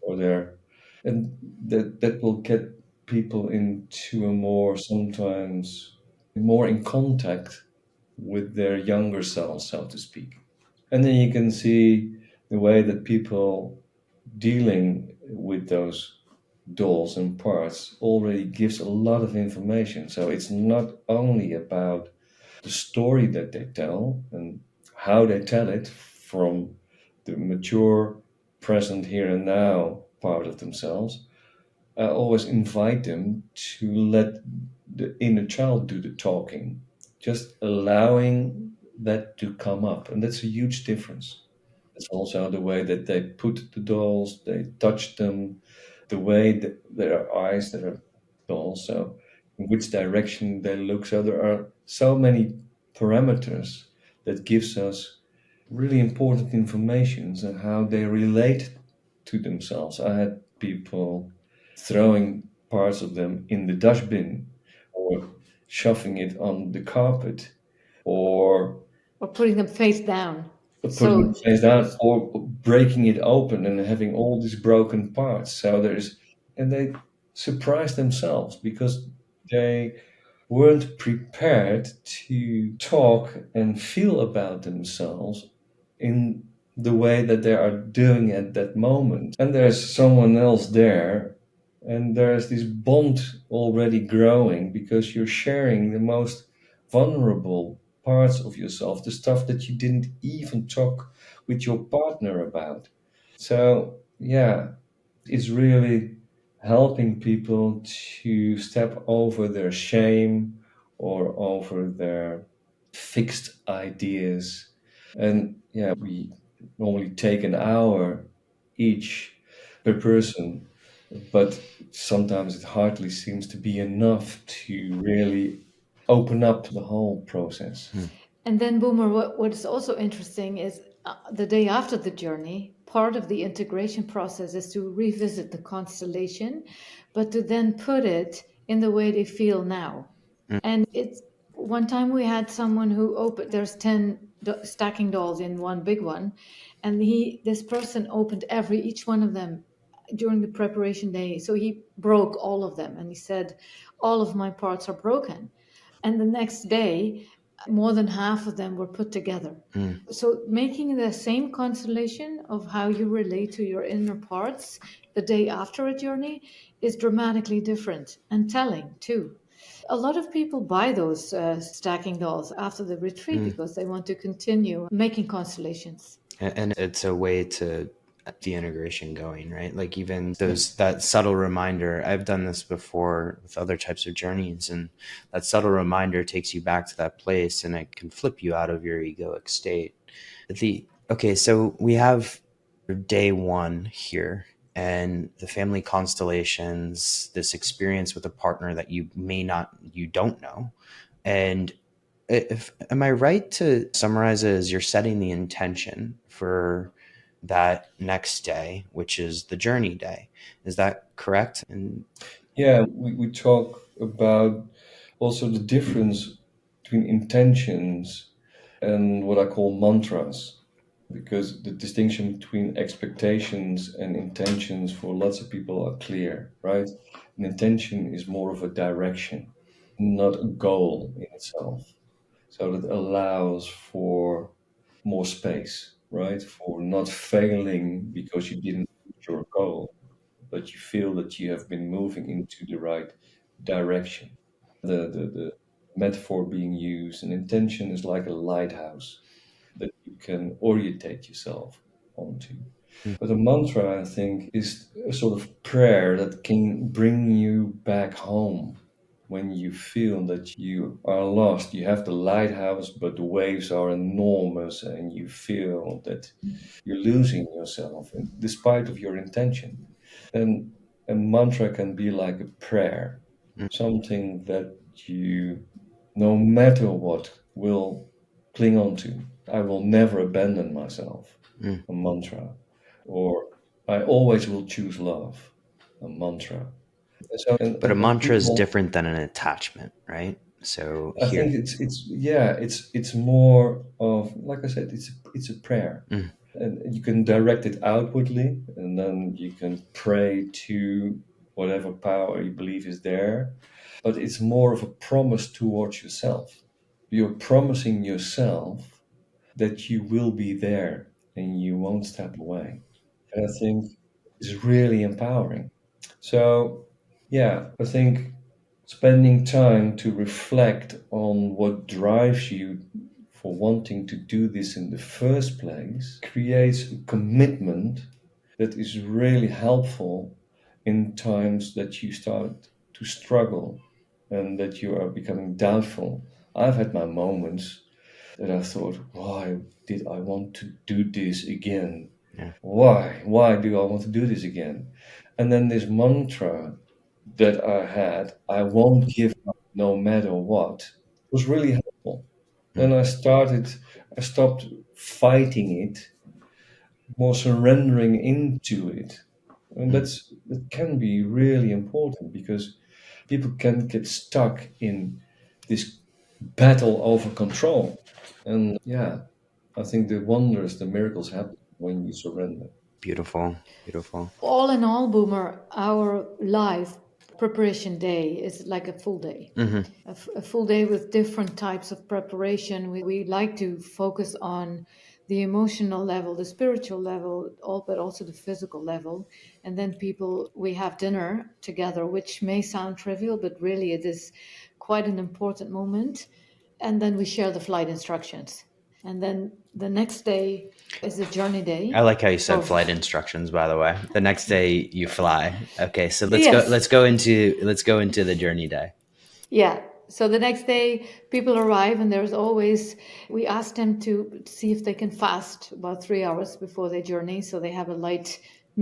or they're, and that will get people into a more, sometimes more in contact with their younger selves, so to speak. And then you can see the way that people dealing with those dolls and parts already gives a lot of information. So it's not only about the story that they tell and how they tell it from the mature, present, here and now part of themselves. I always invite them to let the inner child do the talking, just allowing that to come up. And that's a huge difference. It's also the way that they put the dolls, they touch them, the way that their eyes that are dolls, so in which direction they look. So there are so many parameters that gives us really important information on how they relate to themselves. I had people throwing parts of them in the dustbin or shoving it on the carpet or Or putting them face down. putting So it face down or breaking it open and having all these broken parts. So there's, and they surprise themselves because they weren't prepared to talk and feel about themselves in the way that they are doing at that moment. And there's someone else there, and there's this bond already growing because you're sharing the most vulnerable parts of yourself, the stuff that you didn't even talk with your partner about. So, yeah, it's really helping people to step over their shame or over their fixed ideas. And yeah, we normally take an hour each per person, but sometimes it hardly seems to be enough to really open up the whole process. And then, Boomer, what is also interesting is the day after the journey, part of the integration process is to revisit the constellation, but to then put it in the way they feel now. And it's one time we had someone who opened, there's 10 stacking dolls in one big one, and this person opened each one of them during the preparation day. So he broke all of them and he said, all of my parts are broken. And the next day, more than half of them were put together. So making the same constellation of how you relate to your inner parts the day after a journey is dramatically different and telling too. A lot of people buy those stacking dolls after the retreat because they want to continue making constellations. And it's a way to the integration going, right? Like even those, that subtle reminder, I've done this before with other types of journeys, and that subtle reminder takes you back to that place and it can flip you out of your egoic state. Okay, so we have day one here and the family constellations, this experience with a partner that you don't know. And am I right to summarize it as you're setting the intention for that next day, which is the journey day? Is that correct? And Yeah, we talk about also the difference between intentions and what I call mantras, because the distinction between expectations and intentions for lots of people are clear, right? An intention is more of a direction, not a goal in itself. So that allows for more space, right? For not failing because you didn't reach your goal, but you feel that you have been moving into the right direction. The metaphor being used, an intention is like a lighthouse that you can orientate yourself onto. But a mantra, I think, is a sort of prayer that can bring you back home when you feel that you are lost. You have the lighthouse, but the waves are enormous, and you feel that you're losing yourself, and despite of your intention. And a mantra can be like a prayer, something that you no matter what, will cling on to. I will never abandon myself, Mm. a mantra. Or I always will choose love, a mantra. And so, But a and mantra is people, different than an attachment, right? So I think here. it's more of, like I said, it's a prayer. Mm. And you can direct it outwardly, and then you can pray to whatever power you believe is there. But it's more of a promise towards yourself. You're promising yourself that you will be there and you won't step away. And I think it's really empowering. So, yeah, I think spending time to reflect on what drives you for wanting to do this in the first place creates a commitment that is really helpful in times that you start to struggle and that you are becoming doubtful. I've had my moments that I thought, why did I want to do this again? Yeah. Why? Why do I want to do this again? And then this mantra that I had, I won't give up no matter what, was really helpful. Mm. Then I stopped fighting it, more surrendering into it. And Mm. that can be really important because people can get stuck in this battle over control. And yeah, I think the wonders, the miracles happen when you surrender. Beautiful. Beautiful. All in all, Boomer, our life preparation day is like a full day. Hmm. A full day with different types of preparation. We like to focus on the emotional level, the spiritual level, but also the physical level. And then we have dinner together, which may sound trivial, but really it is quite an important moment. And then we share the flight instructions. And then the next day is the journey I day. like how you said Or flight instructions, by the way. The next day you fly. Okay, so yes, let's go into the journey day. yeah. So the next day, people arrive, and there's always, we ask them to see if they can fast about 3 hours before their journey. So they have a light.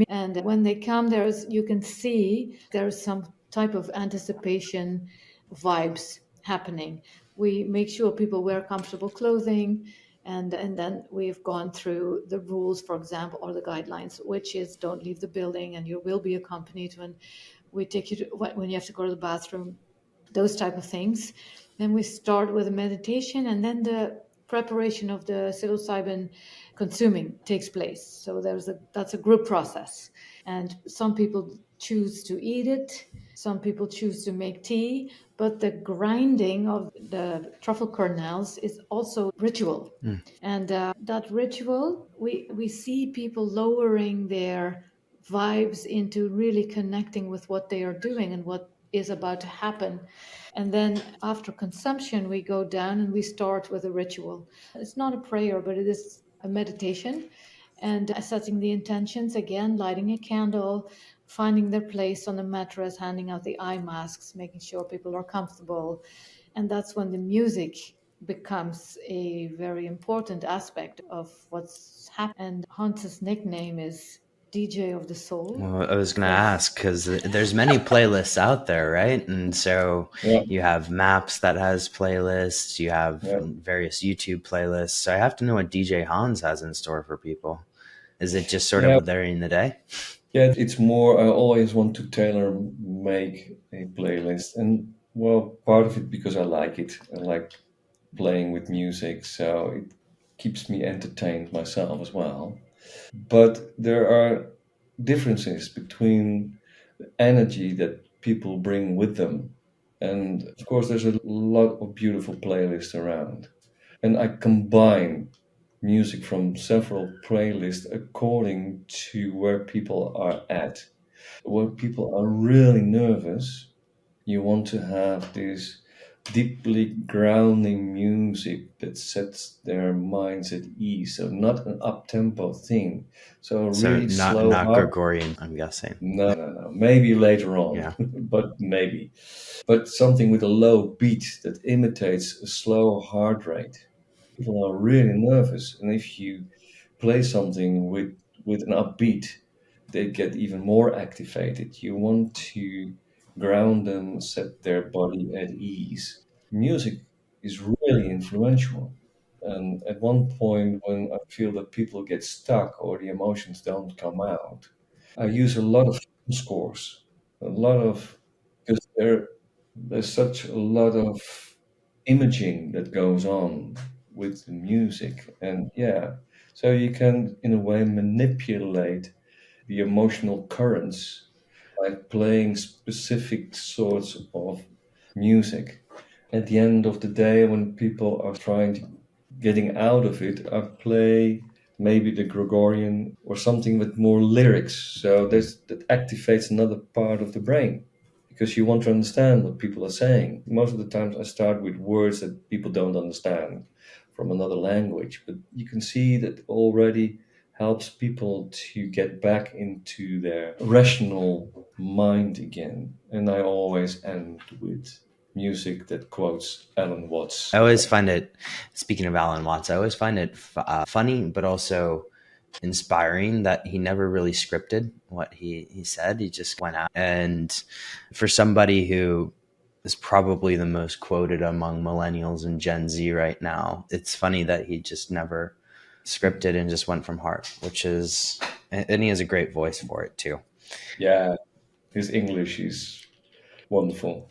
And when they come, you can see there's some type of anticipation vibes happening. We make sure people wear comfortable clothing. And then we've gone through the rules, for example, or the guidelines, which is don't leave the building, and you will be accompanied when we take you to, when you have to go to the bathroom, those type of things. Then we start with a meditation, and then the preparation of the psilocybin consuming takes place. So that's a group process, and some people choose to eat it, some people choose to make tea, but the grinding of the truffle kernels is also ritual. Mm. And that ritual, we see people lowering their vibes into really connecting with what they are doing and what is about to happen. And then after consumption, we go down and we start with a ritual. It's not a prayer, but it is a meditation. And setting the intentions again, lighting a candle, finding their place on the mattress, handing out the eye masks, making sure people are comfortable. And that's when the music becomes a very important aspect of what's happened. And Hans's nickname is DJ of the Soul. Well, I was going to So ask because there's many playlists out there, right? And so Yeah, you have Maps that has playlists, you have yeah, various YouTube playlists. So I have to know what DJ Hans has in store for people. Is it just sort yeah, of during the day? yeah. It's more. I always want to tailor make a playlist, and well, part of it because I like it. I like playing with music, so it keeps me entertained myself as well. But there are differences between energy that people bring with them. And of course, there's a lot of beautiful playlists around. And I combine music from several playlists according to where people are at. Where people are really nervous, you want to have this deeply grounding music that sets their minds at ease. So not an up-tempo thing. So a So really slow not heart. Gregorian, I'm guessing. No, no, no. Maybe later on, Yeah. but maybe. But something with a low beat that imitates a slow heart rate. People are really nervous, and if you play something with an upbeat, they get even more activated. You want to ground them, set their body at ease. Music is really influential. And at one point, when I feel that people get stuck or the emotions don't come out, I use a lot of scores, a lot of, because there's such a lot of imaging that goes on with the music. And yeah, so you can, in a way, manipulate the emotional currents by playing specific sorts of music. At the end of the day, when people are trying to getting out of it, I play maybe the Gregorian or something with more lyrics. So that activates another part of the brain because you want to understand what people are saying. Most of the times I start with words that people don't understand from another language, but you can see that already helps people to get back into their rational mind again. And I always end with music that quotes Alan Watts. I always find it, speaking of Alan Watts, I always find it funny, but also inspiring that he never really scripted what he said. He just went out. And for somebody who is probably the most quoted among millennials and Gen Z right now, it's funny that he just never scripted and just went from heart, which is, and he has a great voice for it too. Yeah, his English is wonderful.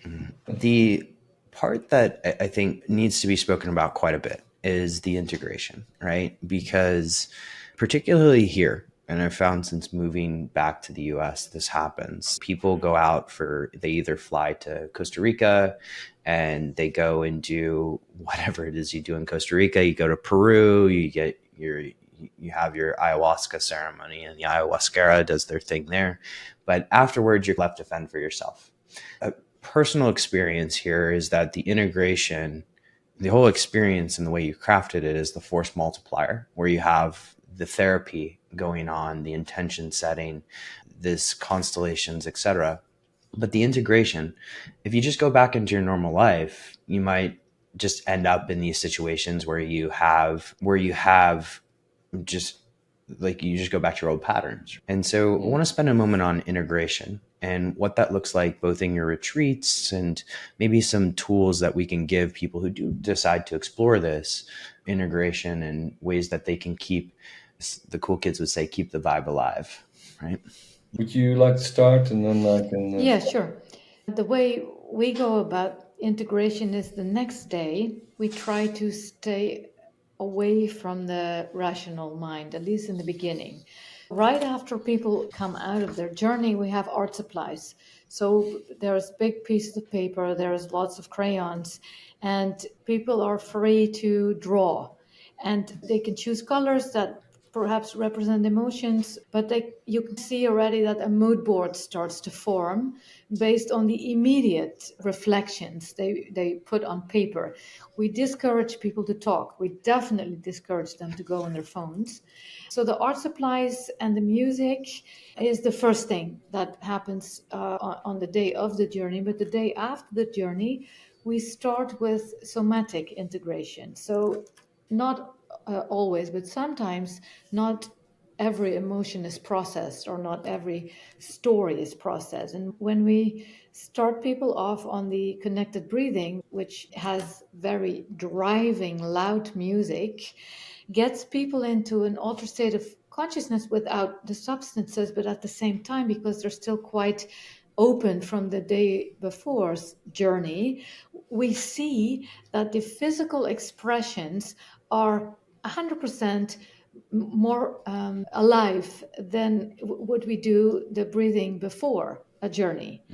The part that I think needs to be spoken about quite a bit is the integration, right? Because particularly here, and I've found since moving back to the US, this happens. People go out they either fly to Costa Rica and they go and do whatever it is you do in Costa Rica. You go to Peru, you have your ayahuasca ceremony, and the ayahuasquera does their thing there. But afterwards, you're left to fend for yourself. A personal experience here is that the integration, the whole experience and the way you crafted it is the force multiplier, where you have the therapy going on, the intention setting, this constellations, etc. But the integration, if you just go back into your normal life, you might just end up in these situations where you have just like you just go back to your old patterns. And so I want to spend a moment on integration and what that looks like both in your retreats and maybe some tools that we can give people who do decide to explore this integration and ways that they can keep, the cool kids would say, keep the vibe alive, right? Would you like to start and then I can? Yeah, sure. The way we go about integration is the next day we try to stay away from the rational mind, at least in the beginning. Right after people come out of their journey, we have art supplies. So there's big pieces of paper, there's lots of crayons, and people are free to draw. And they can choose colors that perhaps represent emotions, but you can see already that a mood board starts to form based on the immediate reflections they put on paper. We discourage people to talk. We definitely discourage them to go on their phones. So the art supplies and the music is the first thing that happens on the day of the journey. But the day after the journey, we start with somatic integration. So not always, but sometimes not every emotion is processed or not every story is processed. And when we start people off on the connected breathing, which has very driving, loud music, gets people into an altered state of consciousness without the substances, but at the same time, because they're still quite open from the day before's journey, we see that the physical expressions are 100% more alive than would we do the breathing before a journey.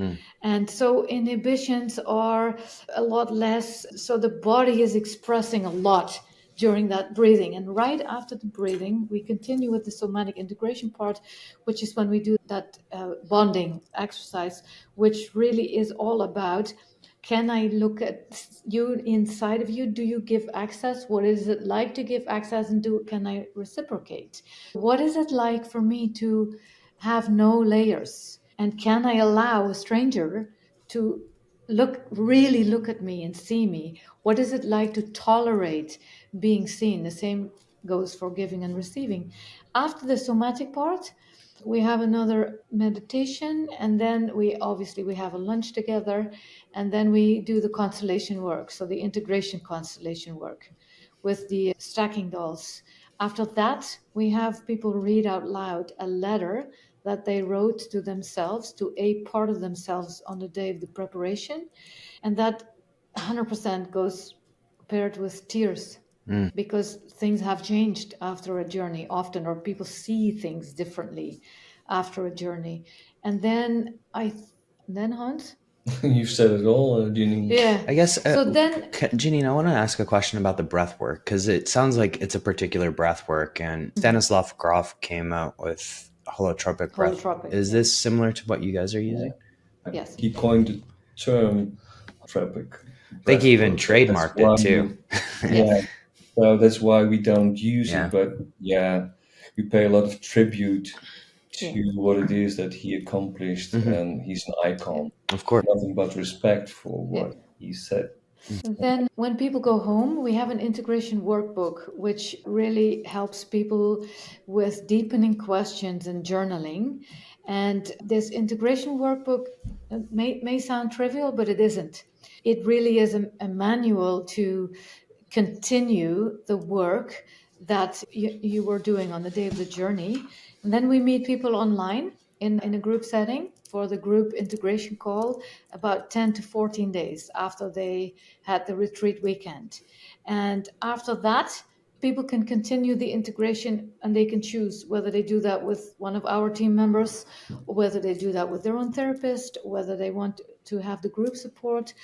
And so inhibitions are a lot less. So the body is expressing a lot during that breathing. And right after the breathing, we continue with the somatic integration part, which is when we do that bonding exercise, which really is all about, can I look at you inside of you? Do you give access? What is it like to give access? And can I reciprocate? What is it like for me to have no layers? And can I allow a stranger to really look at me and see me? What is it like to tolerate being seen? The same goes for giving and receiving. After the somatic part, we have another meditation, and then we have a lunch together, and then we do the constellation work, so the integration constellation work with the stacking dolls. After that, we have people read out loud a letter that they wrote to themselves, to a part of themselves on the day of the preparation, and that 100% goes paired with tears, because things have changed after a journey often, or people see things differently after a journey. And then Hans? You've said it all, Janine. Yeah. I guess, So then, Janine, I want to ask a question about the breath work, because it sounds like it's a particular breath work, and Stanislav Grof came out with holotropic breath. Holotropic, Is this similar to what you guys are using? Yes. He coined the term tropic. I think he even trademarked it too. Yeah. So that's why we don't use Yeah. it. But yeah, we pay a lot of tribute to what it is that he accomplished, and he's an icon. Of course. Nothing but respect for what he said. Then, when people go home, we have an integration workbook, which really helps people with deepening questions and journaling. And this integration workbook may sound trivial, but it isn't. It really is a manual to continue the work that you were doing on the day of the journey. And then we meet people online in a group setting for the group integration call about 10 to 14 days after they had the retreat weekend. And after that, people can continue the integration, and they can choose whether they do that with one of our team members, or whether they do that with their own therapist, or whether they want to have the group support.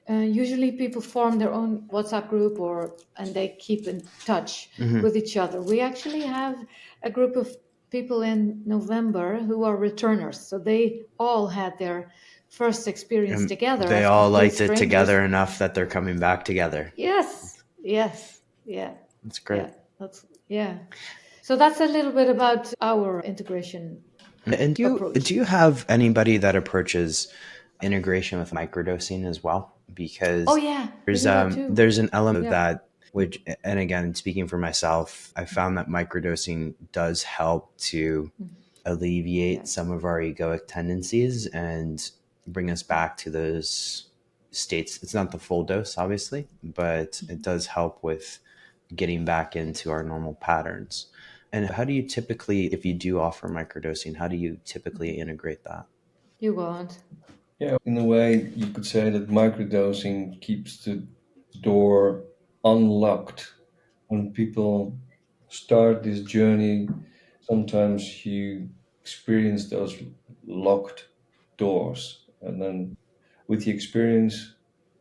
Usually people form their own WhatsApp group, and they keep in touch with each other. We actually have a group of people in November who are returners. So they all had their first experience together. They all liked it together enough that they're coming back together. Yes. Yeah. That's great. Yeah. So that's a little bit about our integration. And do you have anybody that approaches integration with microdosing as well? Because there's an element of that, which, and again, speaking for myself, I found that microdosing does help to alleviate some of our egoic tendencies and bring us back to those states. It's not the full dose, obviously, but it does help with getting back into our normal patterns. And how do you typically, if you do offer microdosing, how do you typically integrate that? You won't. Yeah, in a way, you could say that microdosing keeps the door unlocked. When people start this journey, sometimes you experience those locked doors. And then with the experience,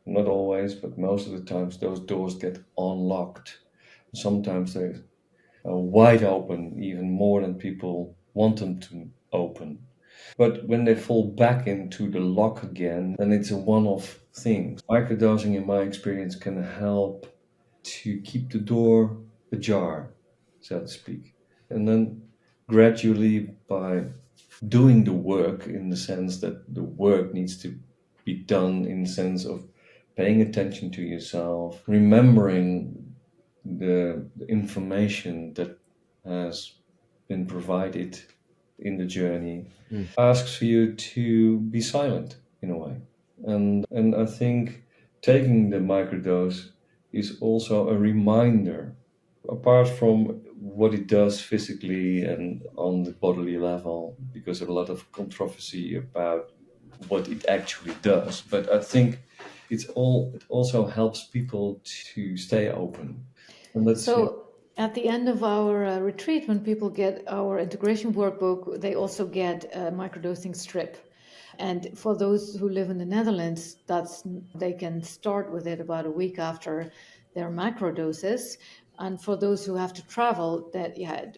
not always, but most of the times, those doors get unlocked. Sometimes they're wide open, even more than people want them to open. But when they fall back into the lock again, then it's a one-off thing. Microdosing, in my experience, can help to keep the door ajar, so to speak. And then gradually, by doing the work, in the sense that the work needs to be done in the sense of paying attention to yourself, remembering the information that has been provided in the journey, asks for you to be silent in a way. And I think taking the microdose is also a reminder, apart from what it does physically and on the bodily level, because there's a lot of controversy about what it actually does. But I think it also helps people to stay open. And that's at the end of our retreat, when people get our integration workbook, they also get a microdosing strip. And for those who live in the Netherlands, they can start with it about a week after their macrodoses. And for those who have to travel,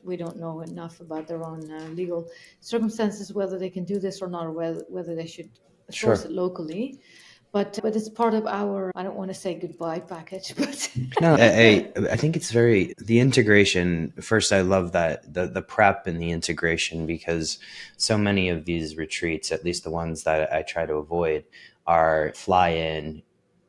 we don't know enough about their own legal circumstances, whether they can do this or not, or whether they should source it locally. But it's part of our, I don't want to say goodbye package, but no, I think it's the integration. First, I love that the prep and the integration, because so many of these retreats, at least the ones that I try to avoid, are fly in,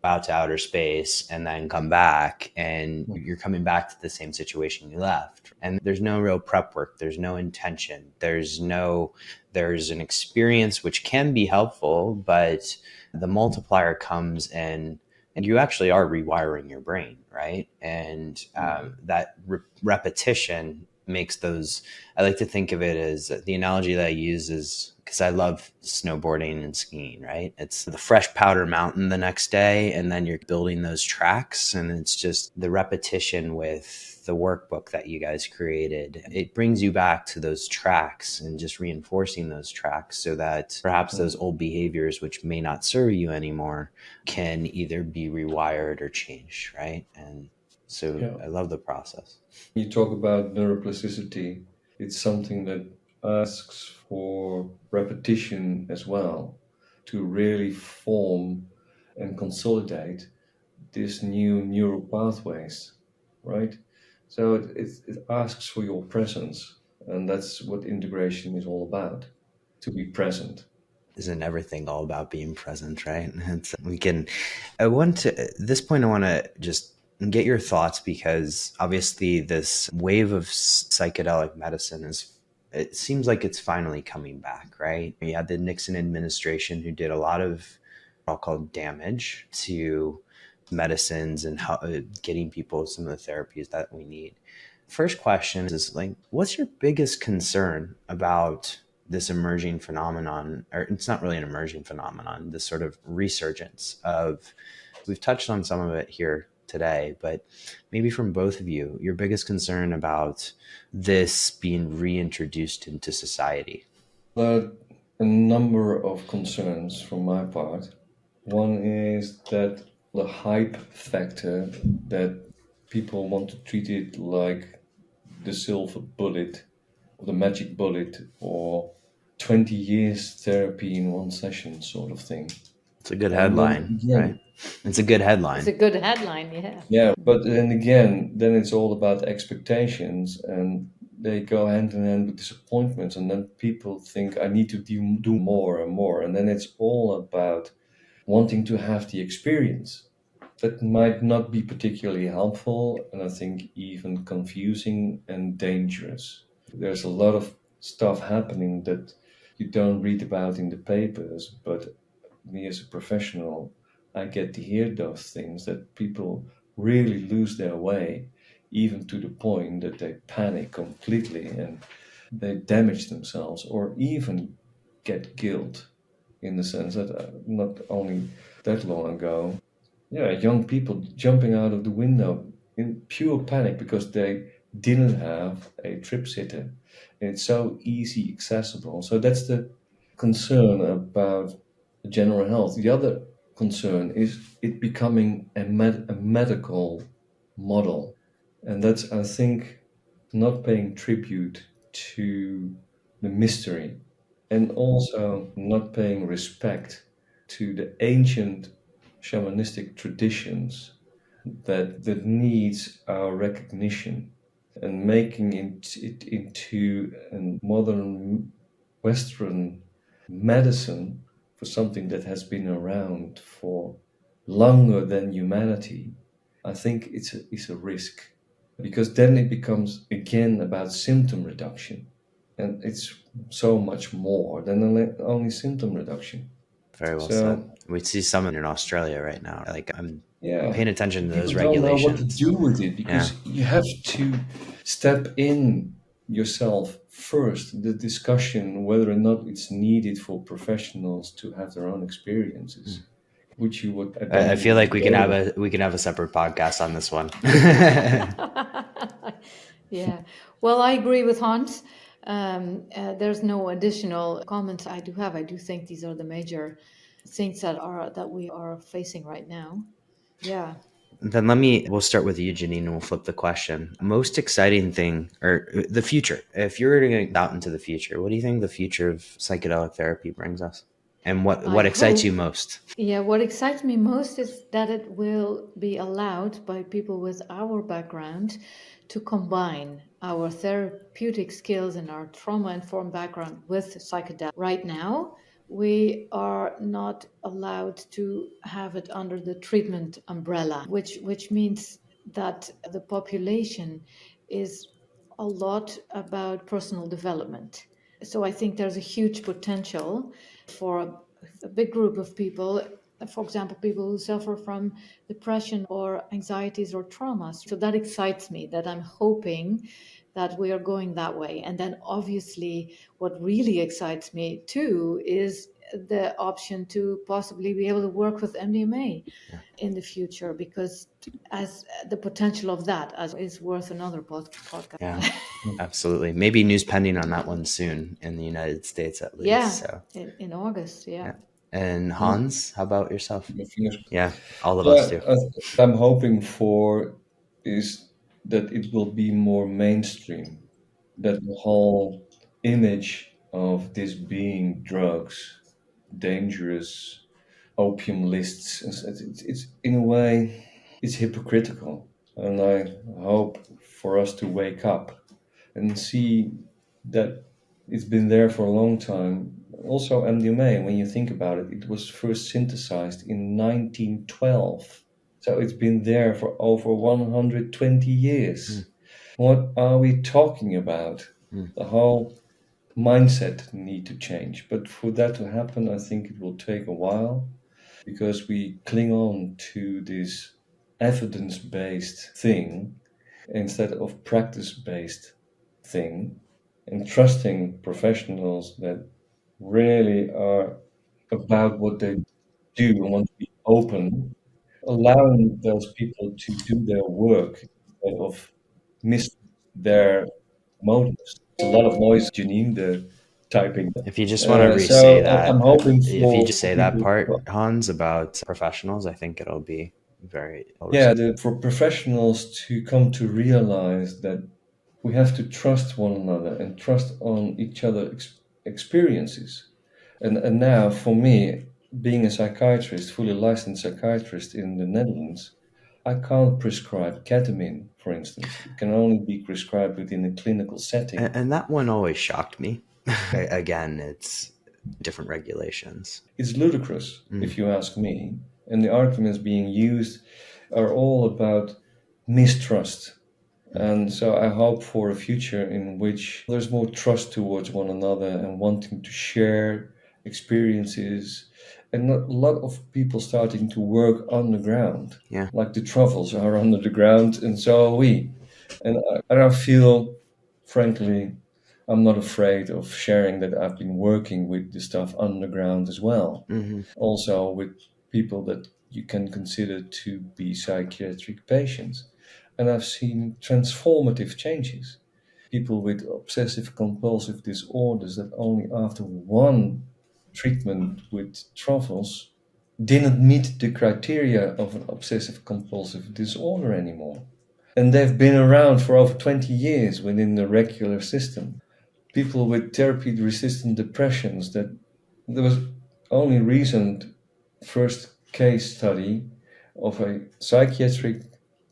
out to outer space and then come back, and you're coming back to the same situation you left. And there's no real prep work. There's no intention. There's an experience which can be helpful, but the multiplier comes in and you actually are rewiring your brain, right? And that repetition makes those, I like to think of it as, the analogy that I use is, because I love snowboarding and skiing, right? It's the fresh powder mountain the next day, and then you're building those tracks, and it's just the repetition with the workbook that you guys created. It brings you back to those tracks and just reinforcing those tracks so that perhaps those old behaviors, which may not serve you anymore, can either be rewired or changed, right? And so I love the process. You talk about neuroplasticity. It's something that asks for repetition as well to really form and consolidate these new neural pathways, right? So it asks for your presence, and that's what integration is all about, to be present. Isn't everything all about being present, right? I want to, at this point, I want to just get your thoughts, because obviously this wave of psychedelic medicine it seems like it's finally coming back, right? You had the Nixon administration who did a lot of, I'll call damage to medicines and how getting people some of the therapies that we need. First question is, like, what's your biggest concern about this emerging phenomenon? Or it's not really an emerging phenomenon, this sort of resurgence of, we've touched on some of it here today, but maybe from both of you, your biggest concern about this being reintroduced into society? There are a number of concerns from my part. One is that the hype factor, that people want to treat it like the silver bullet, or the magic bullet, or 20 years therapy in one session sort of thing. It's a good headline, right? It's a good headline. It's a good headline, yeah. Yeah, but then again, then it's all about expectations, and they go hand in hand with disappointments, and then people think, I need to do more and more, and then it's all about wanting to have the experience. That might not be particularly helpful, and I think even confusing and dangerous. There's a lot of stuff happening that you don't read about in the papers, but me as a professional, I get to hear those things, that people really lose their way, even to the point that they panic completely and they damage themselves, or even get guilt, in the sense that not only that long ago, young people jumping out of the window in pure panic because they didn't have a trip sitter. And it's so easy accessible. So that's the concern about general health. The other concern is it becoming a medical model. And that's, I think, not paying tribute to the mystery, and also not paying respect to the ancient shamanistic traditions that needs our recognition, and making it into a modern Western medicine for something that has been around for longer than humanity. I think it's a risk, because then it becomes again about symptom reduction, and it's so much more than only symptom reduction. Very well said. We see some in Australia right now. Like, I'm Yeah, paying attention to those people don't know what to regulations. do with it, because you have to step in yourself first. The discussion whether or not it's needed for professionals to have their own experiences, which you would. I feel like we can have a separate podcast on this one. Yeah. Well, I agree with Hans. There's no additional comments I do have. I do think these are the major things that we are facing right now. Yeah. Then we'll start with you, Janine, and we'll flip the question. Most exciting thing, or the future. If you were to go out into the future, what do you think the future of psychedelic therapy brings us? And what excites you most? Yeah, what excites me most is that it will be allowed by people with our background to combine our therapeutic skills and our trauma-informed background with psychedelics. Right now, we are not allowed to have it under the treatment umbrella, which means that the population is a lot about personal development. So I think there's a huge potential for a big group of people, for example, people who suffer from depression or anxieties or traumas. So that excites me, that I'm hoping that we are going that way. And then obviously, what really excites me too is the option to possibly be able to work with MDMA in the future, because as the potential of that is worth another podcast. Yeah, absolutely. Maybe news pending on that one soon in the United States, at least. Yeah, So in August. Yeah. And Hans, how about yourself? My fingers. Yeah, all of us Yeah, do. I'm hoping for is that it will be more mainstream, that the whole image of this being drugs, dangerous, opium lists, it's in a way, it's hypocritical. And I hope for us to wake up and see that it's been there for a long time. Also, MDMA, when you think about it, it was first synthesized in 1912. So it's been there for over 120 years. What are we talking about? The whole mindset need to change. But for that to happen, I think it will take a while because we cling on to this evidence-based thing instead of practice-based thing, and trusting professionals that really are about what they do and want to be open, allowing those people to do their work instead of miss their motives. A lot of noise, Janine, the typing. If you just want to re-say I'm that, hoping if you just for say that people. part, Hans, about professionals, I think it'll be very Yeah, for professionals to come to realize that we have to trust one another and trust on each other's experiences. And now, for me, being a psychiatrist, fully licensed psychiatrist in the Netherlands, I can't prescribe ketamine, for instance. It can only be prescribed within a clinical setting. And that one always shocked me. Again, it's different regulations. It's ludicrous, if you ask me. And the arguments being used are all about mistrust. And so I hope for a future in which there's more trust towards one another and wanting to share experiences, and a lot of people starting to work underground. Yeah. Like the truffles are under the ground, and so are we. And I feel, frankly, I'm not afraid of sharing that I've been working with the stuff underground as well. Also with people that you can consider to be psychiatric patients. And I've seen transformative changes. People with obsessive compulsive disorders that only after one treatment with truffles didn't meet the criteria of an obsessive compulsive disorder anymore. And they've been around for over 20 years within the regular system. People with therapy resistant depressions, that there was only recent first case study of a psychiatric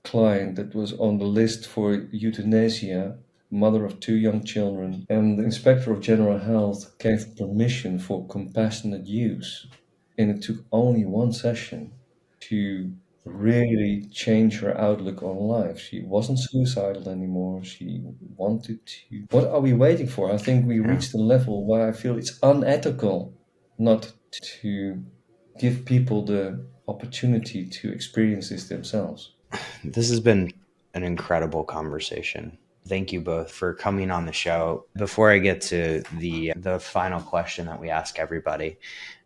client that was on the list for euthanasia, mother of two young children, and the inspector of general health gave permission for compassionate use. And it took only one session to really change her outlook on life. She wasn't suicidal anymore. She wanted to. What are we waiting for? I think we reached a level where I feel it's unethical not to give people the opportunity to experience this themselves. This has been an incredible conversation. Thank you both for coming on the show. Before I get to the final question that we ask everybody,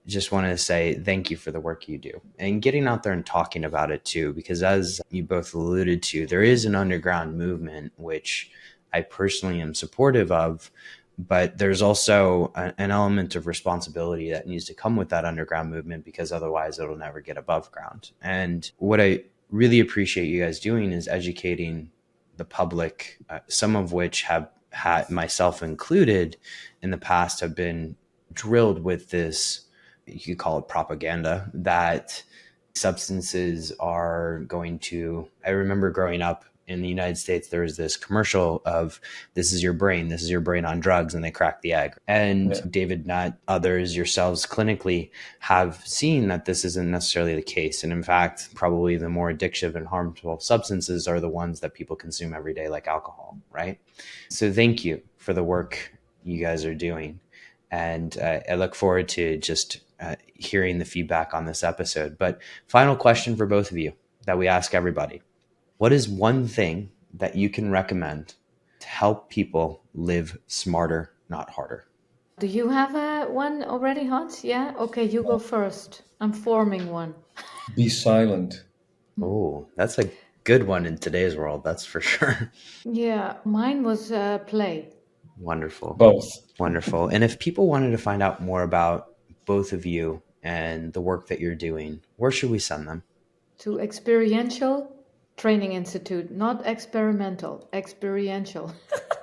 just want to say thank you for the work you do and getting out there and talking about it too, because as you both alluded to, there is an underground movement, which I personally am supportive of, but there's also an element of responsibility that needs to come with that underground movement, because otherwise it'll never get above ground. And what I really appreciate you guys doing is educating the public, some of which have had, myself included, in the past have been drilled with this, you could call it propaganda, that substances are going to, I remember growing up in the United States, there was this commercial of this is your brain on drugs, and they crack the egg. And Yeah. David Nutt, others, yourselves clinically have seen that this isn't necessarily the case. And in fact, probably the more addictive and harmful substances are the ones that people consume every day, like alcohol, right? So thank you for the work you guys are doing. And I look forward to just hearing the feedback on this episode. But final question for both of you that we ask everybody. What is one thing that you can recommend to help people live smarter, not harder? Do you have one already, Hans? Yeah? Okay, you go first. I'm forming one. Be silent. Oh, that's a good one in today's world. That's for sure. Yeah, mine was play. Wonderful. Both. Wonderful. And if people wanted to find out more about both of you and the work that you're doing, where should we send them? To Experiential Training Institute, not experimental, experiential,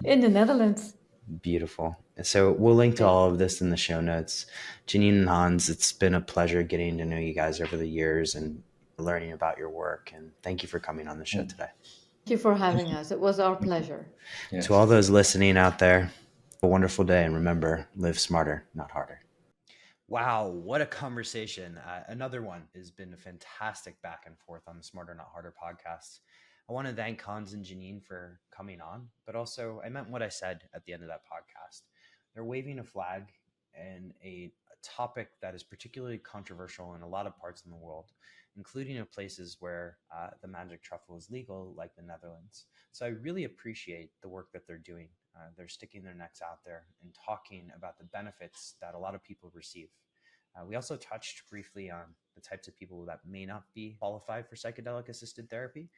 in the Netherlands. Beautiful. So we'll link to all of this in the show notes. Janine and Hans, it's been a pleasure getting to know you guys over the years and learning about your work. And thank you for coming on the show today. Thank you for having us. It was our pleasure. Yes. To all those listening out there, a wonderful day. And remember, live smarter, not harder. Wow, what a conversation. Another one has been a fantastic back and forth on the Smarter Not Harder podcast. I want to thank Hans and Janine for coming on, but also I meant what I said at the end of that podcast. They're waving a flag in a topic that is particularly controversial in a lot of parts in the world, including in places where the magic truffle is legal, like the Netherlands. So I really appreciate the work that they're doing. They're sticking their necks out there and talking about the benefits that a lot of people receive. We also touched briefly on the types of people that may not be qualified for psychedelic-assisted therapy.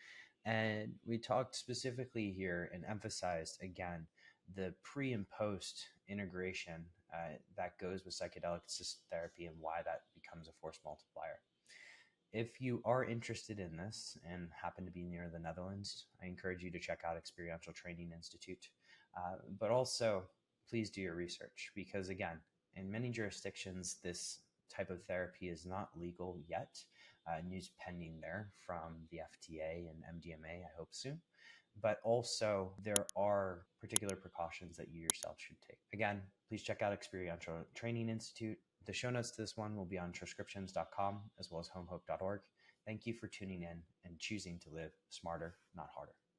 And we talked specifically here and emphasized, again, the pre and post integration that goes with psychedelic-assisted therapy and why that becomes a force multiplier. If you are interested in this and happen to be near the Netherlands, I encourage you to check out Experiential Training Institute. But also, please do your research because, again, in many jurisdictions, this type of therapy is not legal yet. News pending there from the FDA and MDMA, I hope soon. But also, there are particular precautions that you yourself should take. Again, please check out Experiential Training Institute. The show notes to this one will be on transcriptions.com as well as homehope.org. Thank you for tuning in and choosing to live smarter, not harder.